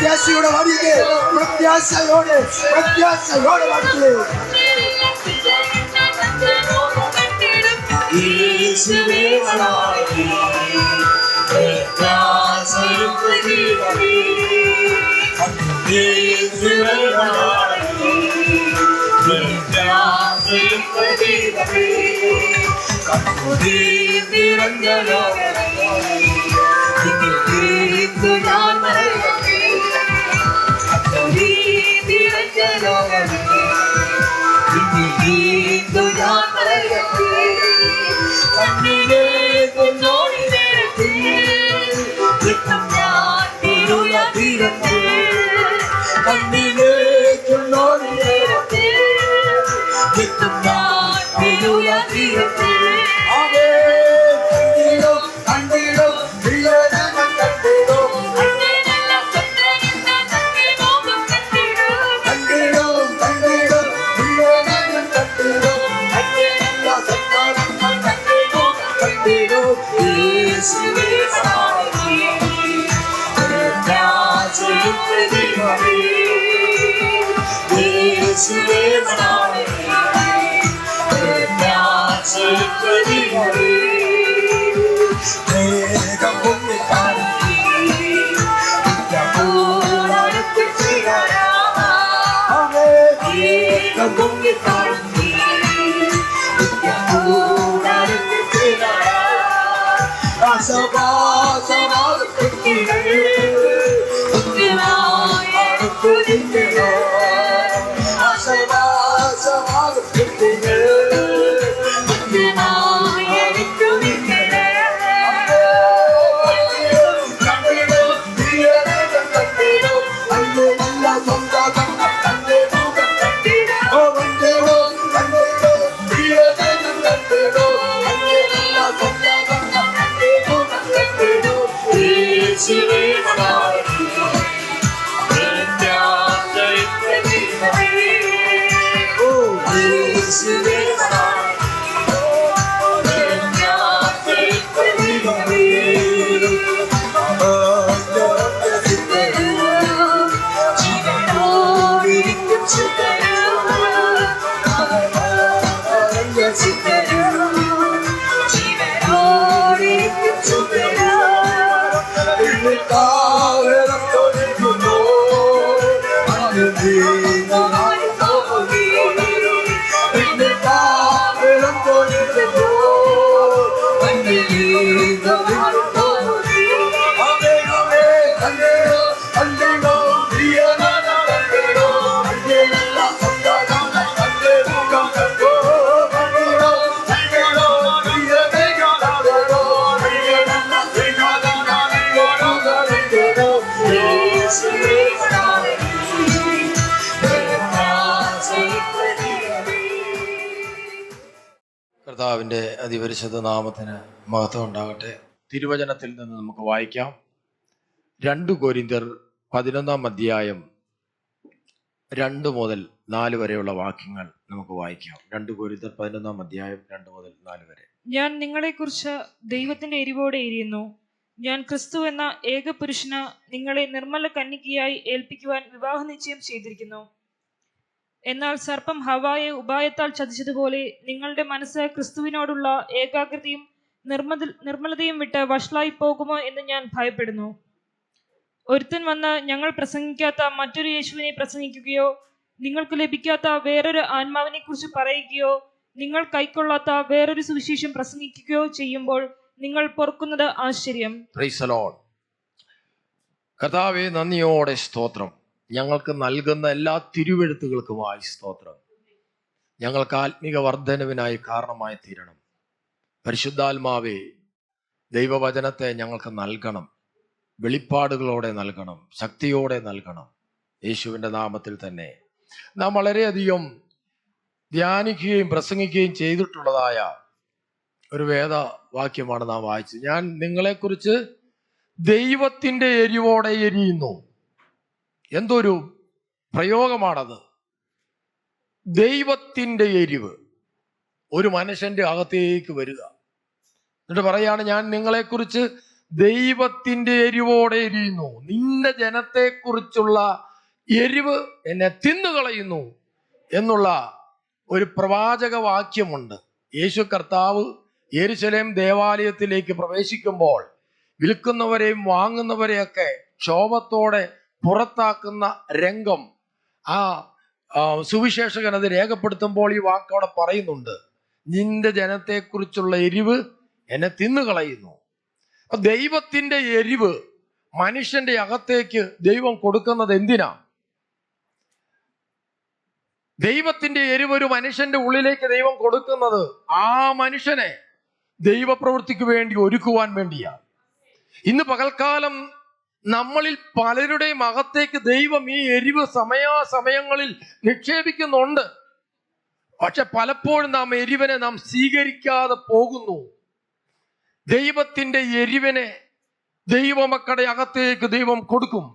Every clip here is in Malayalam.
പ്രത്യാശയോടെ പാടിക്കേ, പ്രത്യാശയോടെ പ്രത്യാശയോടെ പാടിക്കേ. കർത്താവിൻ്റെ അതിപരിശുദ്ധ നാമത്തിന് മഹത്വം ഉണ്ടാകട്ടെ. തിരുവചനത്തിൽ നിന്ന് നമുക്ക് വായിക്കാം. 2 കൊരിന്ത്യർ 11 അധ്യായം 2 മുതൽ 4 വരെയുള്ള വാക്യങ്ങൾ നമുക്ക് വായിക്കാം. 2 കൊരിന്ത്യർ 11 അധ്യായം 2 മുതൽ 4 വരെ. ഞാൻ നിങ്ങളെക്കുറിച്ച് ദൈവത്തിന്റെ എരിവോടെ എരിയുന്നു. ഞാൻ ക്രിസ്തു എന്ന ഏകപുരുഷന് നിങ്ങളെ നിർമ്മല കന്യകയായി ഏൽപ്പിക്കുവാൻ വിവാഹ നിശ്ചയം ചെയ്തിരിക്കുന്നു. എന്നാൽ സർപ്പം ഹവ്വായെ ഉപായത്താൽ ചതിച്ചതുപോലെ നിങ്ങളുടെ മനസ്സ് ക്രിസ്തുവിനോടുള്ള ഏകാഗ്രതയും നിർമ്മലതയും വിട്ട് വഷളായി പോകുമോ എന്ന് ഞാൻ ഭയപ്പെടുന്നു. ഒരുത്തൻ വന്ന് ഞങ്ങൾ പ്രസംഗിക്കാത്ത മറ്റൊരു യേശുവിനെ പ്രസംഗിക്കുകയോ നിങ്ങൾക്ക് ലഭിക്കാത്ത വേറൊരു ആത്മാവിനെ കുറിച്ച് പറയുകയോ നിങ്ങൾ കൈക്കൊള്ളാത്ത വേറൊരു സുവിശേഷം പ്രസംഗിക്കുകയോ ചെയ്യുമ്പോൾ നിങ്ങൾ പൊറുക്കുന്നത് ആശ്ചര്യം. Price the Lord. കർത്താവേ, നന്ദിയോടെ സ്തോത്രം. ഞങ്ങൾക്ക് നൽകുന്ന എല്ലാ തിരുവെഴുത്തുകൾക്കുമായി സ്തോത്രം. ഞങ്ങൾക്ക് ആത്മീക വർധനവിനായി കാരണമായി തീരണം. പരിശുദ്ധാത്മാവേ, ദൈവവചനത്തെ ഞങ്ങൾക്ക് നൽകണം, വെളിപ്പാടുകളോടെ നൽകണം, ശക്തിയോടെ നൽകണം. യേശുവിൻ്റെ നാമത്തിൽ തന്നെ നാം വളരെയധികം ധ്യാനിക്കുകയും പ്രസംഗിക്കുകയും ചെയ്തിട്ടുള്ളതായ ഒരു വേദവാക്യമാണ് നാം വായിച്ചത്. ഞാൻ നിങ്ങളെക്കുറിച്ച് ദൈവത്തിൻ്റെ എരിവോടെ എരിയുന്നു. എന്തൊരു പ്രയോഗമാണത്! ദൈവത്തിൻ്റെ എരിവ് ഒരു മനുഷ്യന്റെ അകത്തേക്ക് വരിക. എന്നിട്ട് പറയാണ്, ഞാൻ നിങ്ങളെക്കുറിച്ച് ദൈവത്തിൻ്റെ എരിവോടെ എരിയുന്നു. നിന്റെ ജനത്തെക്കുറിച്ചുള്ള എരിവ് എന്നെ തിന്നുകളയുന്നു എന്നുള്ള ഒരു പ്രവാചക വാക്യമുണ്ട്. യേശു കർത്താവ് യെരുശലേം ദേവാലയത്തിലേക്ക് പ്രവേശിക്കുമ്പോൾ വിൽക്കുന്നവരെയും വാങ്ങുന്നവരെയൊക്കെ ക്ഷോഭത്തോടെ പുറത്താക്കുന്ന രംഗം ആ സുവിശേഷകൻ അത് രേഖപ്പെടുത്തുമ്പോൾ ഈ വാക്കവിടെ പറയുന്നുണ്ട്, നിന്റെ ജനത്തെക്കുറിച്ചുള്ള എരിവ് എന്നെ തിന്നുകളയുന്നു. അപ്പൊ ദൈവത്തിന്റെ എരിവ് മനുഷ്യന്റെ അകത്തേക്ക് ദൈവം കൊടുക്കുന്നത് എന്തിനാ? ദൈവത്തിന്റെ എരിവ് ഒരു മനുഷ്യന്റെ ഉള്ളിലേക്ക് ദൈവം കൊടുക്കുന്നത് ആ മനുഷ്യനെ ദൈവപ്രവൃത്തിക്ക് വേണ്ടി ഒരുക്കുവാൻ വേണ്ടിയാ. ഇന്ന് പകൽക്കാലം നമ്മളിൽ പലരുടെയും അകത്തേക്ക് ദൈവം ഈ എരിവ് സമയാസമയങ്ങളിൽ നിക്ഷേപിക്കുന്നുണ്ട്. പക്ഷെ പലപ്പോഴും നാം എരിവിനെ നാം സ്വീകരിക്കാതെ പോകുന്നു. ദൈവത്തിന്റെ എരിവിനെ ദൈവമക്കളുടെ അകത്തേക്ക് ദൈവം കൊടുക്കും.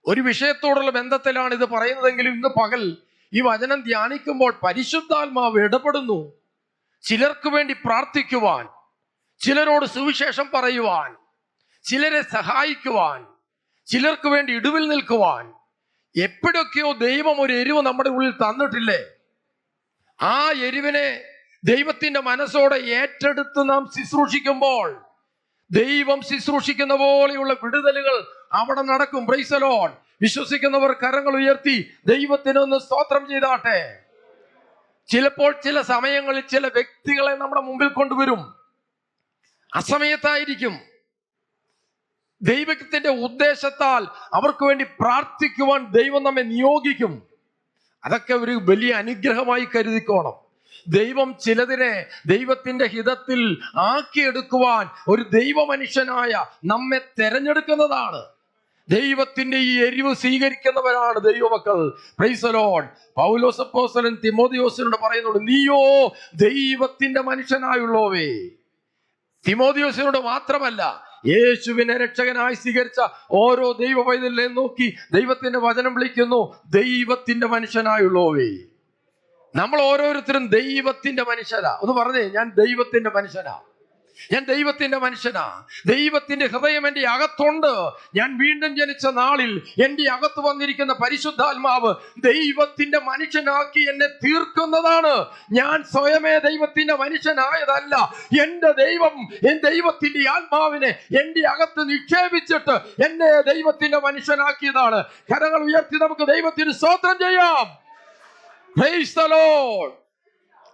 ഒരു വിഷയത്തോടുള്ള ബന്ധത്തിലാണ് ഇത് പറയുന്നതെങ്കിലും ഇന്ന് പകൽ ഈ വചനം ധ്യാനിക്കുമ്പോൾ പരിശുദ്ധാത്മാവ് ഇടപെടുന്നു. ചിലർക്ക് വേണ്ടി പ്രാർത്ഥിക്കുവാൻ, ചിലരോട് സുവിശേഷം പറയുവാൻ, ചിലരെ സഹായിക്കുവാൻ, ചിലർക്ക് വേണ്ടി ഇടിവിൽ നിൽക്കുവാൻ. എപ്പോഴൊക്കെയോ ദൈവം ഒരു എരിവ് നമ്മുടെ ഉള്ളിൽ തന്നിട്ടില്ലേ? ആ എരിവിനെ ദൈവത്തിന്റെ മനസ്സോടെ ഏറ്റെടുത്ത് നാം ശുശ്രൂഷിക്കുമ്പോൾ ദൈവം ശുശ്രൂഷിക്കുന്ന പോലെയുള്ള വിടുതലുകൾ അവിടെ നടക്കും. Price the Lord. വിശ്വസിക്കുന്നവർ കരങ്ങൾ ഉയർത്തി ദൈവത്തിനൊന്ന് സ്തോത്രം ചെയ്താട്ടെ. ചിലപ്പോൾ ചില സമയങ്ങളിൽ ചില വ്യക്തികളെ നമ്മുടെ മുമ്പിൽ കൊണ്ടുവരും. അസമയത്തായിരിക്കും. ദൈവത്തിന്റെ ഉദ്ദേശത്താൽ അവർക്ക് വേണ്ടി പ്രാർത്ഥിക്കുവാൻ ദൈവം നമ്മെ നിയോഗിക്കും. അതൊക്കെ ഒരു വലിയ അനുഗ്രഹമായി കരുതിക്കോണം. ദൈവം ചിലതിനെ ദൈവത്തിന്റെ ഹിതത്തിൽ ആക്കിയെടുക്കുവാൻ ഒരു ദൈവ മനുഷ്യനായ നമ്മെ തെരഞ്ഞെടുക്കുന്നതാണ്. ദൈവത്തിന്റെ ഈ എരിവ് സ്വീകരിക്കുന്നവരാണ് ദൈവമക്കൾ. Price the Lord. പൗലോസ് അപ്പോസ്തലൻ തിമോഥെയോസിനോട് പറയുന്നുണ്ട്, നീയോ ദൈവത്തിന്റെ മനുഷ്യനായുള്ളോവേ. തിമോഥെയോസിനോട് മാത്രമല്ല, യേശുവിനെ രക്ഷകനായി സ്വീകരിച്ച ഓരോ ദൈവ പൈതലിനെയും നോക്കി ദൈവത്തിന്റെ വചനം വിളിക്കുന്നു, ദൈവത്തിന്റെ മനുഷ്യനായുള്ളോവേ. നമ്മൾ ഓരോരുത്തരും ദൈവത്തിന്റെ മനുഷ്യരാ. ഒന്ന് പറഞ്ഞേ, ഞാൻ ദൈവത്തിന്റെ മനുഷ്യനാ, ഞാൻ ദൈവത്തിന്റെ മനുഷ്യനാ. ദൈവത്തിന്റെ ഹൃദയം എൻ്റെ അകത്തുണ്ട്. ഞാൻ വീണ്ടും ജനിച്ച നാളിൽ എൻ്റെ അകത്ത് വന്നിരിക്കുന്ന പരിശുദ്ധാത്മാവ് ദൈവത്തിന്റെ മനുഷ്യനാക്കി എന്നെ തീർക്കുന്നതാണ്. ഞാൻ സ്വയമേ ദൈവത്തിന്റെ മനുഷ്യനായതല്ല. എൻ്റെ ദൈവം ദൈവത്തിന്റെ ആത്മാവിനെ എൻ്റെ അകത്ത് നിക്ഷേപിച്ചിട്ട് എന്നെ ദൈവത്തിന്റെ മനുഷ്യനാക്കിയതാണ്. കരങ്ങൾ ഉയർത്തി നമുക്ക് ദൈവത്തിന് സ്തോത്രം ചെയ്യാം. Price the Lord.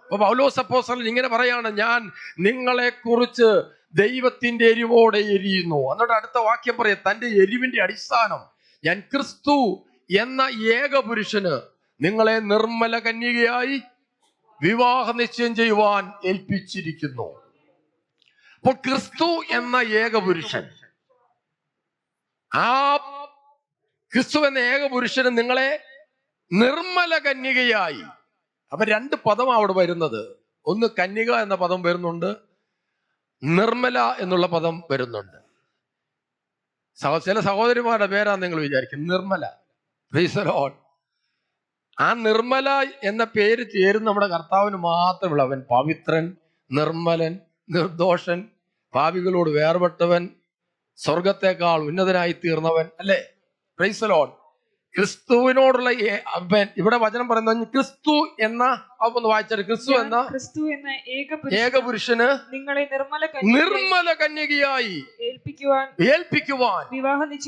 അപ്പൊ പൗലോസ് അപ്പോസ്തലൻ ഇങ്ങനെ പറയാണ്, ഞാൻ നിങ്ങളെ കുറിച്ച് ദൈവത്തിന്റെ എരിവോടെ എരിയുന്നു. എന്നിട്ട് അടുത്ത വാക്യം പറയാം, തന്റെ എരിവിന്റെ അടിസ്ഥാനം, ഞാൻ ക്രിസ്തു എന്ന ഏക പുരുഷന് നിങ്ങളെ നിർമ്മല കന്യകയായി വിവാഹ നിശ്ചയം ചെയ്യുവാൻ ഏൽപ്പിച്ചിരിക്കുന്നു. അപ്പോൾ ക്രിസ്തു എന്ന ഏക പുരുഷൻ, ആ ക്രിസ്തു എന്ന ഏക പുരുഷന് നിങ്ങളെ നിർമ്മല കന്യകയായി. അപ്പൊ രണ്ട് പദം അവിടെ വരുന്നത്. ഒന്ന് കന്യക എന്ന പദം വരുന്നുണ്ട്, നിർമ്മല എന്നുള്ള പദം വരുന്നുണ്ട്. ചില സഹോദരിമാരുടെ പേരാന്ന് നിങ്ങൾ വിചാരിക്കും, നിർമ്മല. Price the Lord. ആ നിർമ്മല എന്ന പേര് ചേരുന്ന നമ്മുടെ കർത്താവിന് മാത്രമുള്ള, അവൻ പവിത്രൻ, നിർമ്മലൻ, നിർദോഷൻ, പാപികളോട് വേർപെട്ടവൻ, സ്വർഗത്തെക്കാൾ ഉന്നതനായി തീർന്നവൻ, അല്ലേ? Price the Lord. ക്രിസ്തുവിനോടുള്ള ഇവിടെ വചനം പറയുന്നത് ക്രിസ്തു എന്ന, ഒന്ന് വായിച്ചാൽ, ക്രിസ്തു എന്ന ഏക പുരുഷന് നിങ്ങളെ നിർമ്മല കന്യകയായി ഏൽപ്പിക്കുവാൻ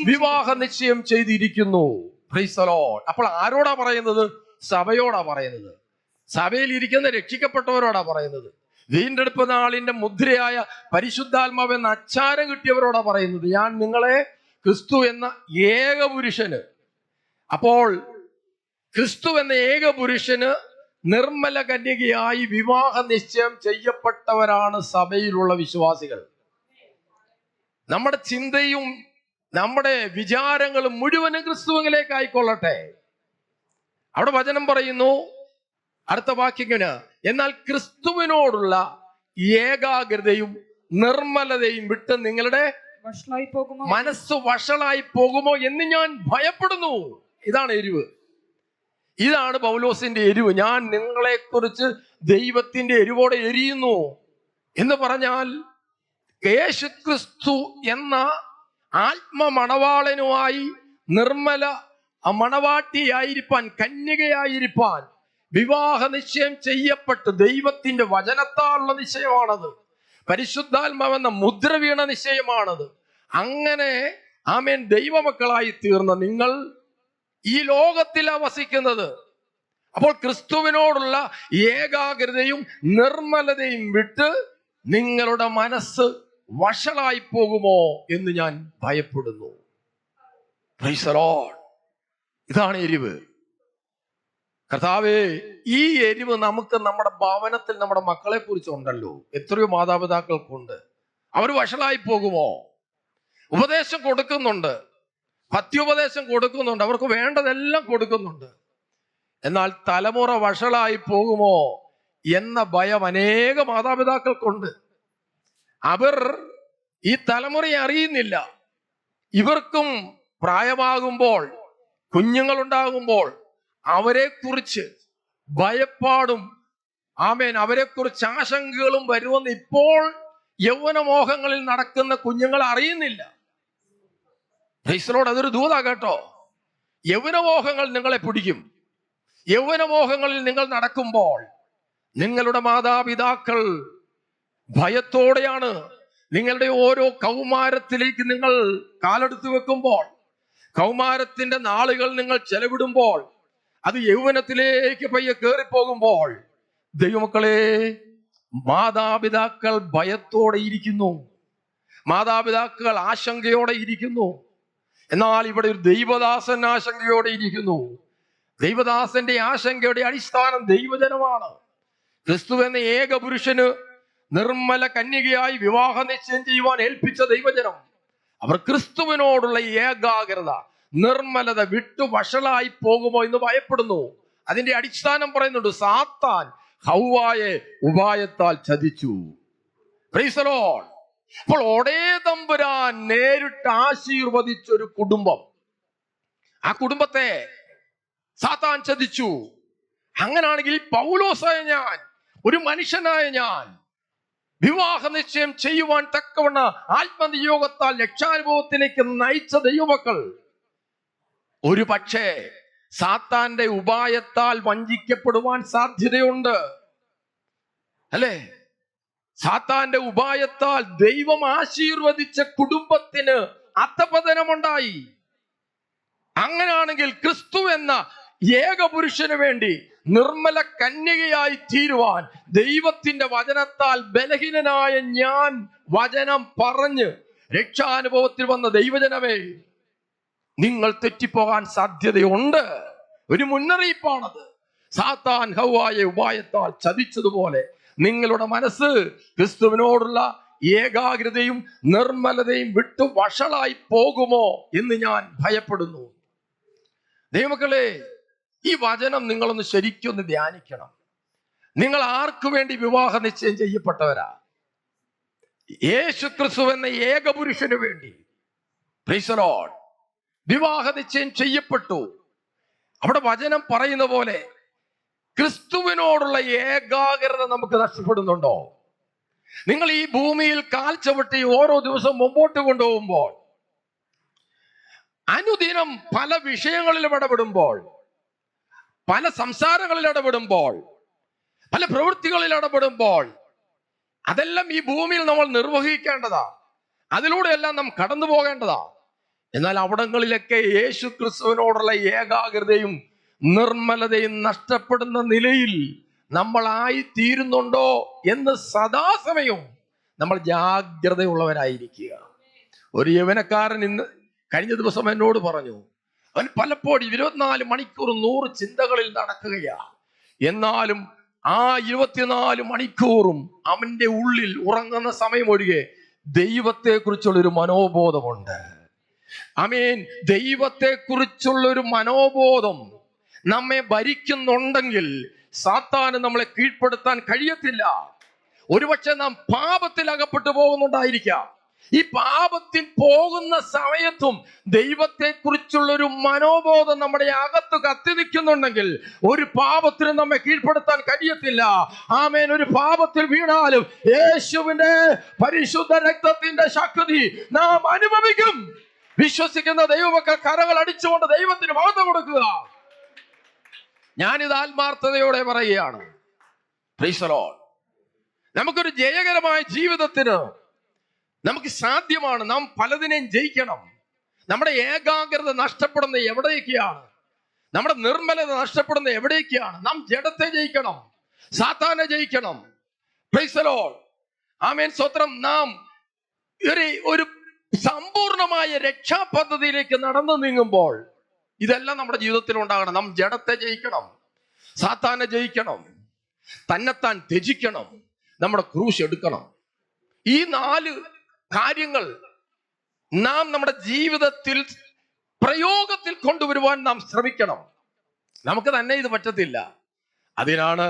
വിവാഹ നിശ്ചയം ചെയ്തിരിക്കുന്നു. Price the Lord. അപ്പോൾ ആരോടാ പറയുന്നത്? സഭയോടാ പറയുന്നത്. സഭയിൽ ഇരിക്കുന്ന രക്ഷിക്കപ്പെട്ടവരോടാ പറയുന്നത്. വീണ്ടെടുപ്പ് നാളിന്റെ മുദ്രയായ പരിശുദ്ധാത്മാവ് എന്ന അച്ചാരം കിട്ടിയവരോടാ പറയുന്നത്, ഞാൻ നിങ്ങളെ ക്രിസ്തു എന്ന ഏക പുരുഷന്. അപ്പോൾ ക്രിസ്തു എന്ന ഏക പുരുഷന് നിർമ്മല കന്യകയായി വിവാഹ നിശ്ചയം ചെയ്യപ്പെട്ടവരാണ് സഭയിലുള്ള വിശ്വാസികൾ. നമ്മുടെ ചിന്തയും നമ്മുടെ വിചാരങ്ങളും മുഴുവനും ക്രിസ്തുവിലേക്ക് ആയിക്കൊള്ളട്ടെ. അവിടെ വചനം പറയുന്നു, അടുത്ത വാക്യത്തിന്, എന്നാൽ ക്രിസ്തുവിനോടുള്ള ഏകാഗ്രതയും നിർമ്മലതയും വിട്ട് നിങ്ങളുടെ വഷളായി പോകുമോ മനസ്സ് വഷളായി പോകുമോ എന്ന് ഞാൻ ഭയപ്പെടുന്നു. ഇതാണ് എരിവ്. ഇതാണ് പൗലോസിന്റെ എരിവ്. ഞാൻ നിങ്ങളെ കുറിച്ച് ദൈവത്തിന്റെ എരിവോടെ എരിയുന്നു എന്ന് പറഞ്ഞാൽ, യേശുക്രിസ്തു എന്ന ആത്മമണവാളനുമായി നിർമ്മല മണവാട്ടിയായിരിക്കാൻ, കന്യകയായിരിക്കാൻ വിവാഹ നിശ്ചയം ചെയ്യപ്പെട്ട്, ദൈവത്തിന്റെ വചനത്താലുള്ള നിശ്ചയമാണത്. പരിശുദ്ധാത്മാവെന്ന മുദ്ര വീണ നിശ്ചയമാണത്. അങ്ങനെ ആമേൻ ദൈവമക്കളായി തീർന്ന നിങ്ങൾ ഈ ലോകത്തിൽ വസിക്കുന്നത്. അപ്പോൾ ക്രിസ്തുവിനോടുള്ള ഏകാഗ്രതയും നിർമ്മലതയും വിട്ട് നിങ്ങളുടെ മനസ്സ് വഷളായി പോകുമോ എന്ന് ഞാൻ ഭയപ്പെടുന്നു. Price the Lord. ഇതാണ് എരിവ്. കർത്താവേ, ഈ എരിവ് നമുക്ക് നമ്മുടെ ഭവനത്തിൽ നമ്മുടെ മക്കളെ കുറിച്ചുണ്ടല്ലോ. എത്രയോ മാതാപിതാക്കൾക്കുണ്ട്. അവർ വഷളായി പോകുമോ? ഉപദേശം കൊടുക്കുന്നുണ്ട്, പത്യോപദേശം കൊടുക്കുന്നുണ്ട്, അവർക്ക് വേണ്ടതെല്ലാം കൊടുക്കുന്നുണ്ട്. എന്നാൽ തലമുറ വഷളായി പോകുമോ എന്ന ഭയം അനേക മാതാപിതാക്കൾക്കുണ്ട്. അവർ ഈ തലമുറയെ അറിയുന്നില്ല. ഇവർക്കും പ്രായമാകുമ്പോൾ, കുഞ്ഞുങ്ങളുണ്ടാകുമ്പോൾ അവരെക്കുറിച്ച് ഭയപ്പാടും ആമേൻ അവരെക്കുറിച്ച് ആശങ്കകളും വരുമെന്ന് ഇപ്പോൾ യൗവനമോഹങ്ങളിൽ നടക്കുന്ന കുഞ്ഞുങ്ങൾ അറിയുന്നില്ല. Price the Lord. അതൊരു ദൂതാ കേട്ടോ. യൗവനമോഹങ്ങൾ നിങ്ങളെ പിടിക്കും. യൗവനമോഹങ്ങളിൽ നിങ്ങൾ നടക്കുമ്പോൾ നിങ്ങളുടെ മാതാപിതാക്കൾ ഭയത്തോടെയാണ് നിങ്ങളുടെ ഓരോ കൗമാരത്തിലേക്ക് നിങ്ങൾ കാലെടുത്ത് വെക്കുമ്പോൾ, കൗമാരത്തിന്റെ നാളുകൾ നിങ്ങൾ ചെലവിടുമ്പോൾ, അത് യൗവനത്തിലേക്ക് പയ്യെ കയറിപ്പോകുമ്പോൾ, ദൈവമക്കളെ, മാതാപിതാക്കൾ ഭയത്തോടെ ഇരിക്കുന്നു, മാതാപിതാക്കൾ ആശങ്കയോടെ ഇരിക്കുന്നു. എന്നാൽ ഇവിടെ ഒരു ദൈവദാസൻ ആശങ്കയോടെ ഇരിക്കുന്നു. ദൈവദാസന്റെ ആശങ്കയുടെ അടിസ്ഥാനം ദൈവജനമാണ്. ക്രിസ്തു എന്ന ഏക പുരുഷന് നിർമ്മല കന്യകയായി വിവാഹ നിശ്ചയം ചെയ്യുവാൻ ഏൽപ്പിച്ച ദൈവജനം, അവർ ക്രിസ്തുവിനോടുള്ള ഏകാഗ്രത, നിർമ്മലത വിട്ടു വഷളായി പോകുമോ എന്ന് ഭയപ്പെടുന്നു. അതിന്റെ അടിസ്ഥാനം പറയുന്നുണ്ട്, സാത്താൻ ഹവ്വായെ ഉപായത്താൽ ചതിച്ചു. Price the Lord. അപ്പോൾ ഒടേ തമ്പുരാൻ നേരിട്ട് ആശീർവദിച്ചൊരു കുടുംബം, ആ കുടുംബത്തെ സാത്താൻ ചതിച്ചു. അങ്ങനാണെങ്കിൽ പൗലോസായ ഞാൻ, ഒരു മനുഷ്യനായ ഞാൻ, വിവാഹ നിശ്ചയം ചെയ്യുവാൻ തക്കവണ്ണ ആത്മനിയോഗത്താൽ രക്ഷാനുഭവത്തിലേക്ക് നയിച്ച ദൈവമക്കൾ ഒരു പക്ഷേ സാത്താന്റെ ഉപായത്താൽ വഞ്ചിക്കപ്പെടുവാൻ സാധ്യതയുണ്ട്, അല്ലേ? സാത്താന്റെ ഉപായത്താൽ ദൈവം ആശീർവദിച്ച കുടുംബത്തിന് അധപതനമുണ്ടായി. അങ്ങനെയാണെങ്കിൽ ക്രിസ്തു എന്ന ഏക പുരുഷന് വേണ്ടി നിർമ്മല കന്യകയായി തീരുവാൻ ദൈവത്തിന്റെ വചനത്താൽ ബലഹീനനായ ഞാൻ വചനം പറഞ്ഞ് രക്ഷാനുഭവത്തിൽ വന്ന ദൈവജനമേ, നിങ്ങൾ തെറ്റിപ്പോകാൻ സാധ്യതയുണ്ട്. ഒരു മുന്നറിയിപ്പാണത്. സാത്താൻ ഹവ്വായെ ഉപായത്താൽ ചതിച്ചതുപോലെ നിങ്ങളുടെ മനസ്സ് ക്രിസ്തുവിനോടുള്ള ഏകാഗ്രതയും നിർമ്മലതയും വിട്ടു വഷളായി പോകുമോ എന്ന് ഞാൻ ഭയപ്പെടുന്നു. ദൈവമക്കളെ, ഈ വചനം നിങ്ങളൊന്ന് ശരിക്കൊന്ന് ധ്യാനിക്കണം. നിങ്ങൾ ആർക്കു വേണ്ടി വിവാഹ നിശ്ചയം ചെയ്യപ്പെട്ടവരാ? യേശുക്രിസ്തു എന്ന ഏക പുരുഷന് വേണ്ടി. Price the Lord. വിവാഹ നിശ്ചയം ചെയ്യപ്പെട്ടു. അവിടെ വചനം പറയുന്ന പോലെ ക്രിസ്തുവിനോടുള്ള ഏകാഗ്രത നമുക്ക് നഷ്ടപ്പെടുന്നുണ്ടോ? നിങ്ങൾ ഈ ഭൂമിയിൽ കാൽ ചവിട്ടി ഓരോ ദിവസം മുമ്പോട്ട് കൊണ്ടുപോകുമ്പോൾ, അനുദിനം പല വിഷയങ്ങളിലും ഇടപെടുമ്പോൾ, പല സംസാരങ്ങളിൽ ഇടപെടുമ്പോൾ, പല പ്രവൃത്തികളിൽ ഇടപെടുമ്പോൾ, അതെല്ലാം ഈ ഭൂമിയിൽ നമ്മൾ നിർവഹിക്കേണ്ടതാ. അതിലൂടെയെല്ലാം നാം കടന്നു പോകേണ്ടതാ. എന്നാൽ അവിടങ്ങളിലൊക്കെ യേശു ക്രിസ്തുവിനോടുള്ള ഏകാഗ്രതയും നിർമ്മലതയും നഷ്ടപ്പെടുന്ന നിലയിൽ നമ്മളായി തീരുന്നുണ്ടോ എന്ന് സദാസമയവും നമ്മൾ ജാഗ്രതയുള്ളവരായിരിക്കുക. ഒരു യൗവനക്കാരൻ ഇന്ന് കഴിഞ്ഞ ദിവസം എന്നോട് പറഞ്ഞു, അവൻ പലപ്പോഴും 24 മണിക്കൂർ 100 ചിന്തകളിൽ നടക്കുകയാ. എന്നാലും ആ 24 മണിക്കൂറും അവന്റെ ഉള്ളിൽ ഉറങ്ങുന്ന സമയം ഒഴികെ ദൈവത്തെക്കുറിച്ചുള്ളൊരു മനോബോധമുണ്ട്. ആമേൻ. ദൈവത്തെക്കുറിച്ചുള്ളൊരു മനോബോധം നമ്മെ ഭരിക്കുന്നുണ്ടെങ്കിൽ സാത്താന് നമ്മളെ കീഴ്പ്പെടുത്താൻ കഴിയത്തില്ല. ഒരുപക്ഷെ നാം പാപത്തിൽ അകപ്പെട്ടു പോകുന്നുണ്ടായിരിക്കാം. ഈ പാപത്തിൽ പോകുന്ന സമയത്തും ദൈവത്തെക്കുറിച്ചുള്ളൊരു മനോബോധം നമ്മുടെ അകത്ത് കത്തി നിൽക്കുന്നുണ്ടെങ്കിൽ ഒരു പാപത്തിനും നമ്മെ കീഴ്പ്പെടുത്താൻ കഴിയത്തില്ല. ആമേൻ. ഒരു പാപത്തിൽ വീണാലും യേശുവിന്റെ പരിശുദ്ധ രക്തത്തിന്റെ ശക്തി നാം അനുഭവിക്കും. വിശ്വസിക്കുന്ന ദൈവമക്കൾ കരങ്ങൾ അടിച്ചുകൊണ്ട് ദൈവത്തിന് മഹത്വം കൊടുക്കുക. ഞാനിത് ആത്മാർത്ഥതയോടെ പറയുകയാണ്. Price the Lord. നമുക്കൊരു ജയകരമായ ജീവിതത്തിന് നമുക്ക് സാധ്യമാണ്. നാം പലതിനെയും ജയിക്കണം. നമ്മുടെ ഏകാഗ്രത നഷ്ടപ്പെടുന്ന എവിടേക്കാണ്? നമ്മുടെ നിർമ്മലത നഷ്ടപ്പെടുന്ന എവിടേക്കാണ്? നാം ജഡത്തെ ജയിക്കണം, സാത്താനെ ജയിക്കണം. Praise the lord. ആമേൻ. സ്തോത്രം. നാം ഒരു സമ്പൂർണമായ രക്ഷാപദ്ധതിയിലേക്ക് നടന്നു നീങ്ങുമ്പോൾ ഇതെല്ലാം നമ്മുടെ ജീവിതത്തിൽ ഉണ്ടാകണം. നാം ജഡത്തെ ജയിക്കണം, സാത്താനെ ജയിക്കണം, തന്നെത്താൻ ത്യജിക്കണം, നമ്മുടെ ക്രൂശ് എടുക്കണം. ഈ 4 കാര്യങ്ങൾ നാം നമ്മുടെ ജീവിതത്തിൽ പ്രയോഗത്തിൽ കൊണ്ടുവരുവാൻ നാം ശ്രമിക്കണം. നമുക്ക് തന്നെ ഇത് പറ്റത്തില്ല. അതിനാണ്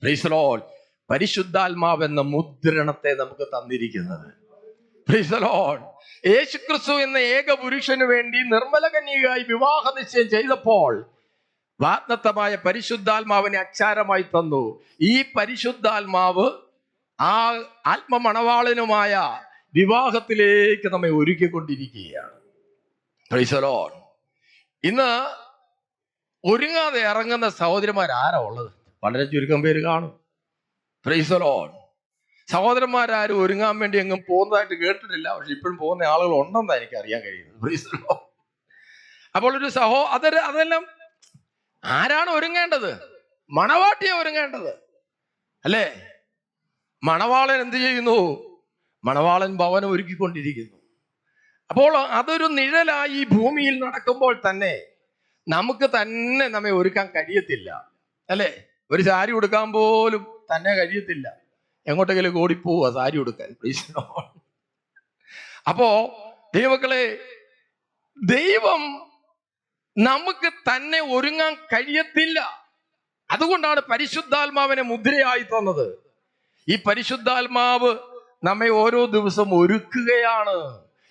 പ്രൈസ് ദി ലോർഡ് പരിശുദ്ധാത്മാവെന്ന മുദ്രണത്തെ നമുക്ക് തന്നിരിക്കുന്നത്. Price the Lord. യേശുക്രിസ്തു എന്ന ഏക പുരുഷന് വേണ്ടി നിർമ്മല കന്യകയായി വിവാഹ നിശ്ചയം ചെയ്തപ്പോൾ വാഗ്ദത്തമായ പരിശുദ്ധാത്മാവിനെ അച്ചാരമായി തന്നു. ഈ പരിശുദ്ധാത്മാവ് ആ ആത്മമണവാളനുമായ വിവാഹത്തിലേക്ക് നമ്മെ ഒരുക്കിക്കൊണ്ടിരിക്കുകയാണ്. Price the Lord. ഇന്ന് ഒരുങ്ങാതെ ഇറങ്ങുന്ന സഹോദരന്മാരാരാ ഉള്ളത്? വളരെ ചുരുക്കം പേര് കാണും. Praise the lord. സഹോദരന്മാരാരും ഒരുങ്ങാൻ വേണ്ടി എങ്ങും പോകുന്നതായിട്ട് കേട്ടിട്ടില്ല. പക്ഷെ ഇപ്പോഴും പോകുന്ന ആളുകൾ ഉണ്ടെന്നാണ് എനിക്ക് അറിയാൻ കഴിയുന്നത്. Price the Lord. അപ്പോൾ ഒരു അതെല്ലാം ആരാണ് ഒരുങ്ങേണ്ടത്? മണവാട്ടിയെ ഒരുങ്ങേണ്ടത് അല്ലേ? മണവാളൻ എന്ത് ചെയ്യുന്നു? മണവാളൻ ഭവനം ഒരുക്കിക്കൊണ്ടിരിക്കുന്നു. അപ്പോൾ അതൊരു നിഴലായി ഭൂമിയിൽ നടക്കുമ്പോൾ തന്നെ നമുക്ക് തന്നെ നമ്മെ ഒരുക്കാൻ കഴിയത്തില്ല അല്ലേ? ഒരു സാരി ഉടുക്കാൻ പോലും തന്നെ കഴിയത്തില്ല. എങ്ങോട്ടെങ്കിലും ഓടിപ്പോവുക സാരി ഉടുക്കാൻ. അപ്പോ ദൈവമക്കളെ, ദൈവം നമുക്ക് തന്നെ ഒരുങ്ങാൻ കഴിയത്തില്ല. അതുകൊണ്ടാണ് പരിശുദ്ധാത്മാവിനെ മുദ്രയായി തന്നത്. ഈ പരിശുദ്ധാത്മാവ് നമ്മെ ഓരോ ദിവസം ഒരുക്കുകയാണ്.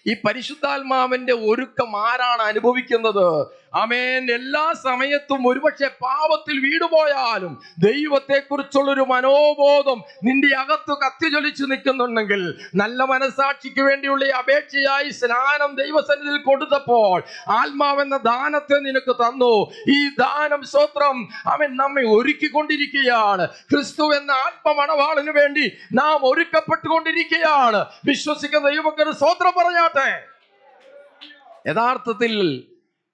ഈ പരിശുദ്ധാത്മാവിന്റെ ഒരുക്കം ആരാണ് അനുഭവിക്കുന്നത്? ആമേൻ. എല്ലാ സമയത്തും ഒരുപക്ഷെ പാപത്തിൽ വീടുപോയാലും ദൈവത്തെക്കുറിച്ചുള്ളൊരു മനോബോധം നിന്റെ അകത്ത് കത്തിജ്വലിച്ചു നിൽക്കുന്നുണ്ടെങ്കിൽ, നല്ല മനസാക്ഷിക്ക് വേണ്ടിയുള്ള ഈ അപേക്ഷയായി സ്നാനം ദൈവസന്നിധിയിൽ കൊടുത്തപ്പോൾ ആത്മാവെന്ന ദാനത്തെ നിനക്ക് തന്നു. ഈ ദാനം സ്തോത്രം അവൻ നമ്മെ ഒരുക്കിക്കൊണ്ടിരിക്കുകയാണ്. ക്രിസ്തു എന്ന ആത്മമണവാളന് വേണ്ടി നാം ഒരുക്കപ്പെട്ടുകൊണ്ടിരിക്കുകയാണ്. വിശ്വസിക്കുന്ന ദൈവമക്കൾ സ്തോത്രം പറഞ്ഞാട്ടെ. യഥാർത്ഥത്തിൽ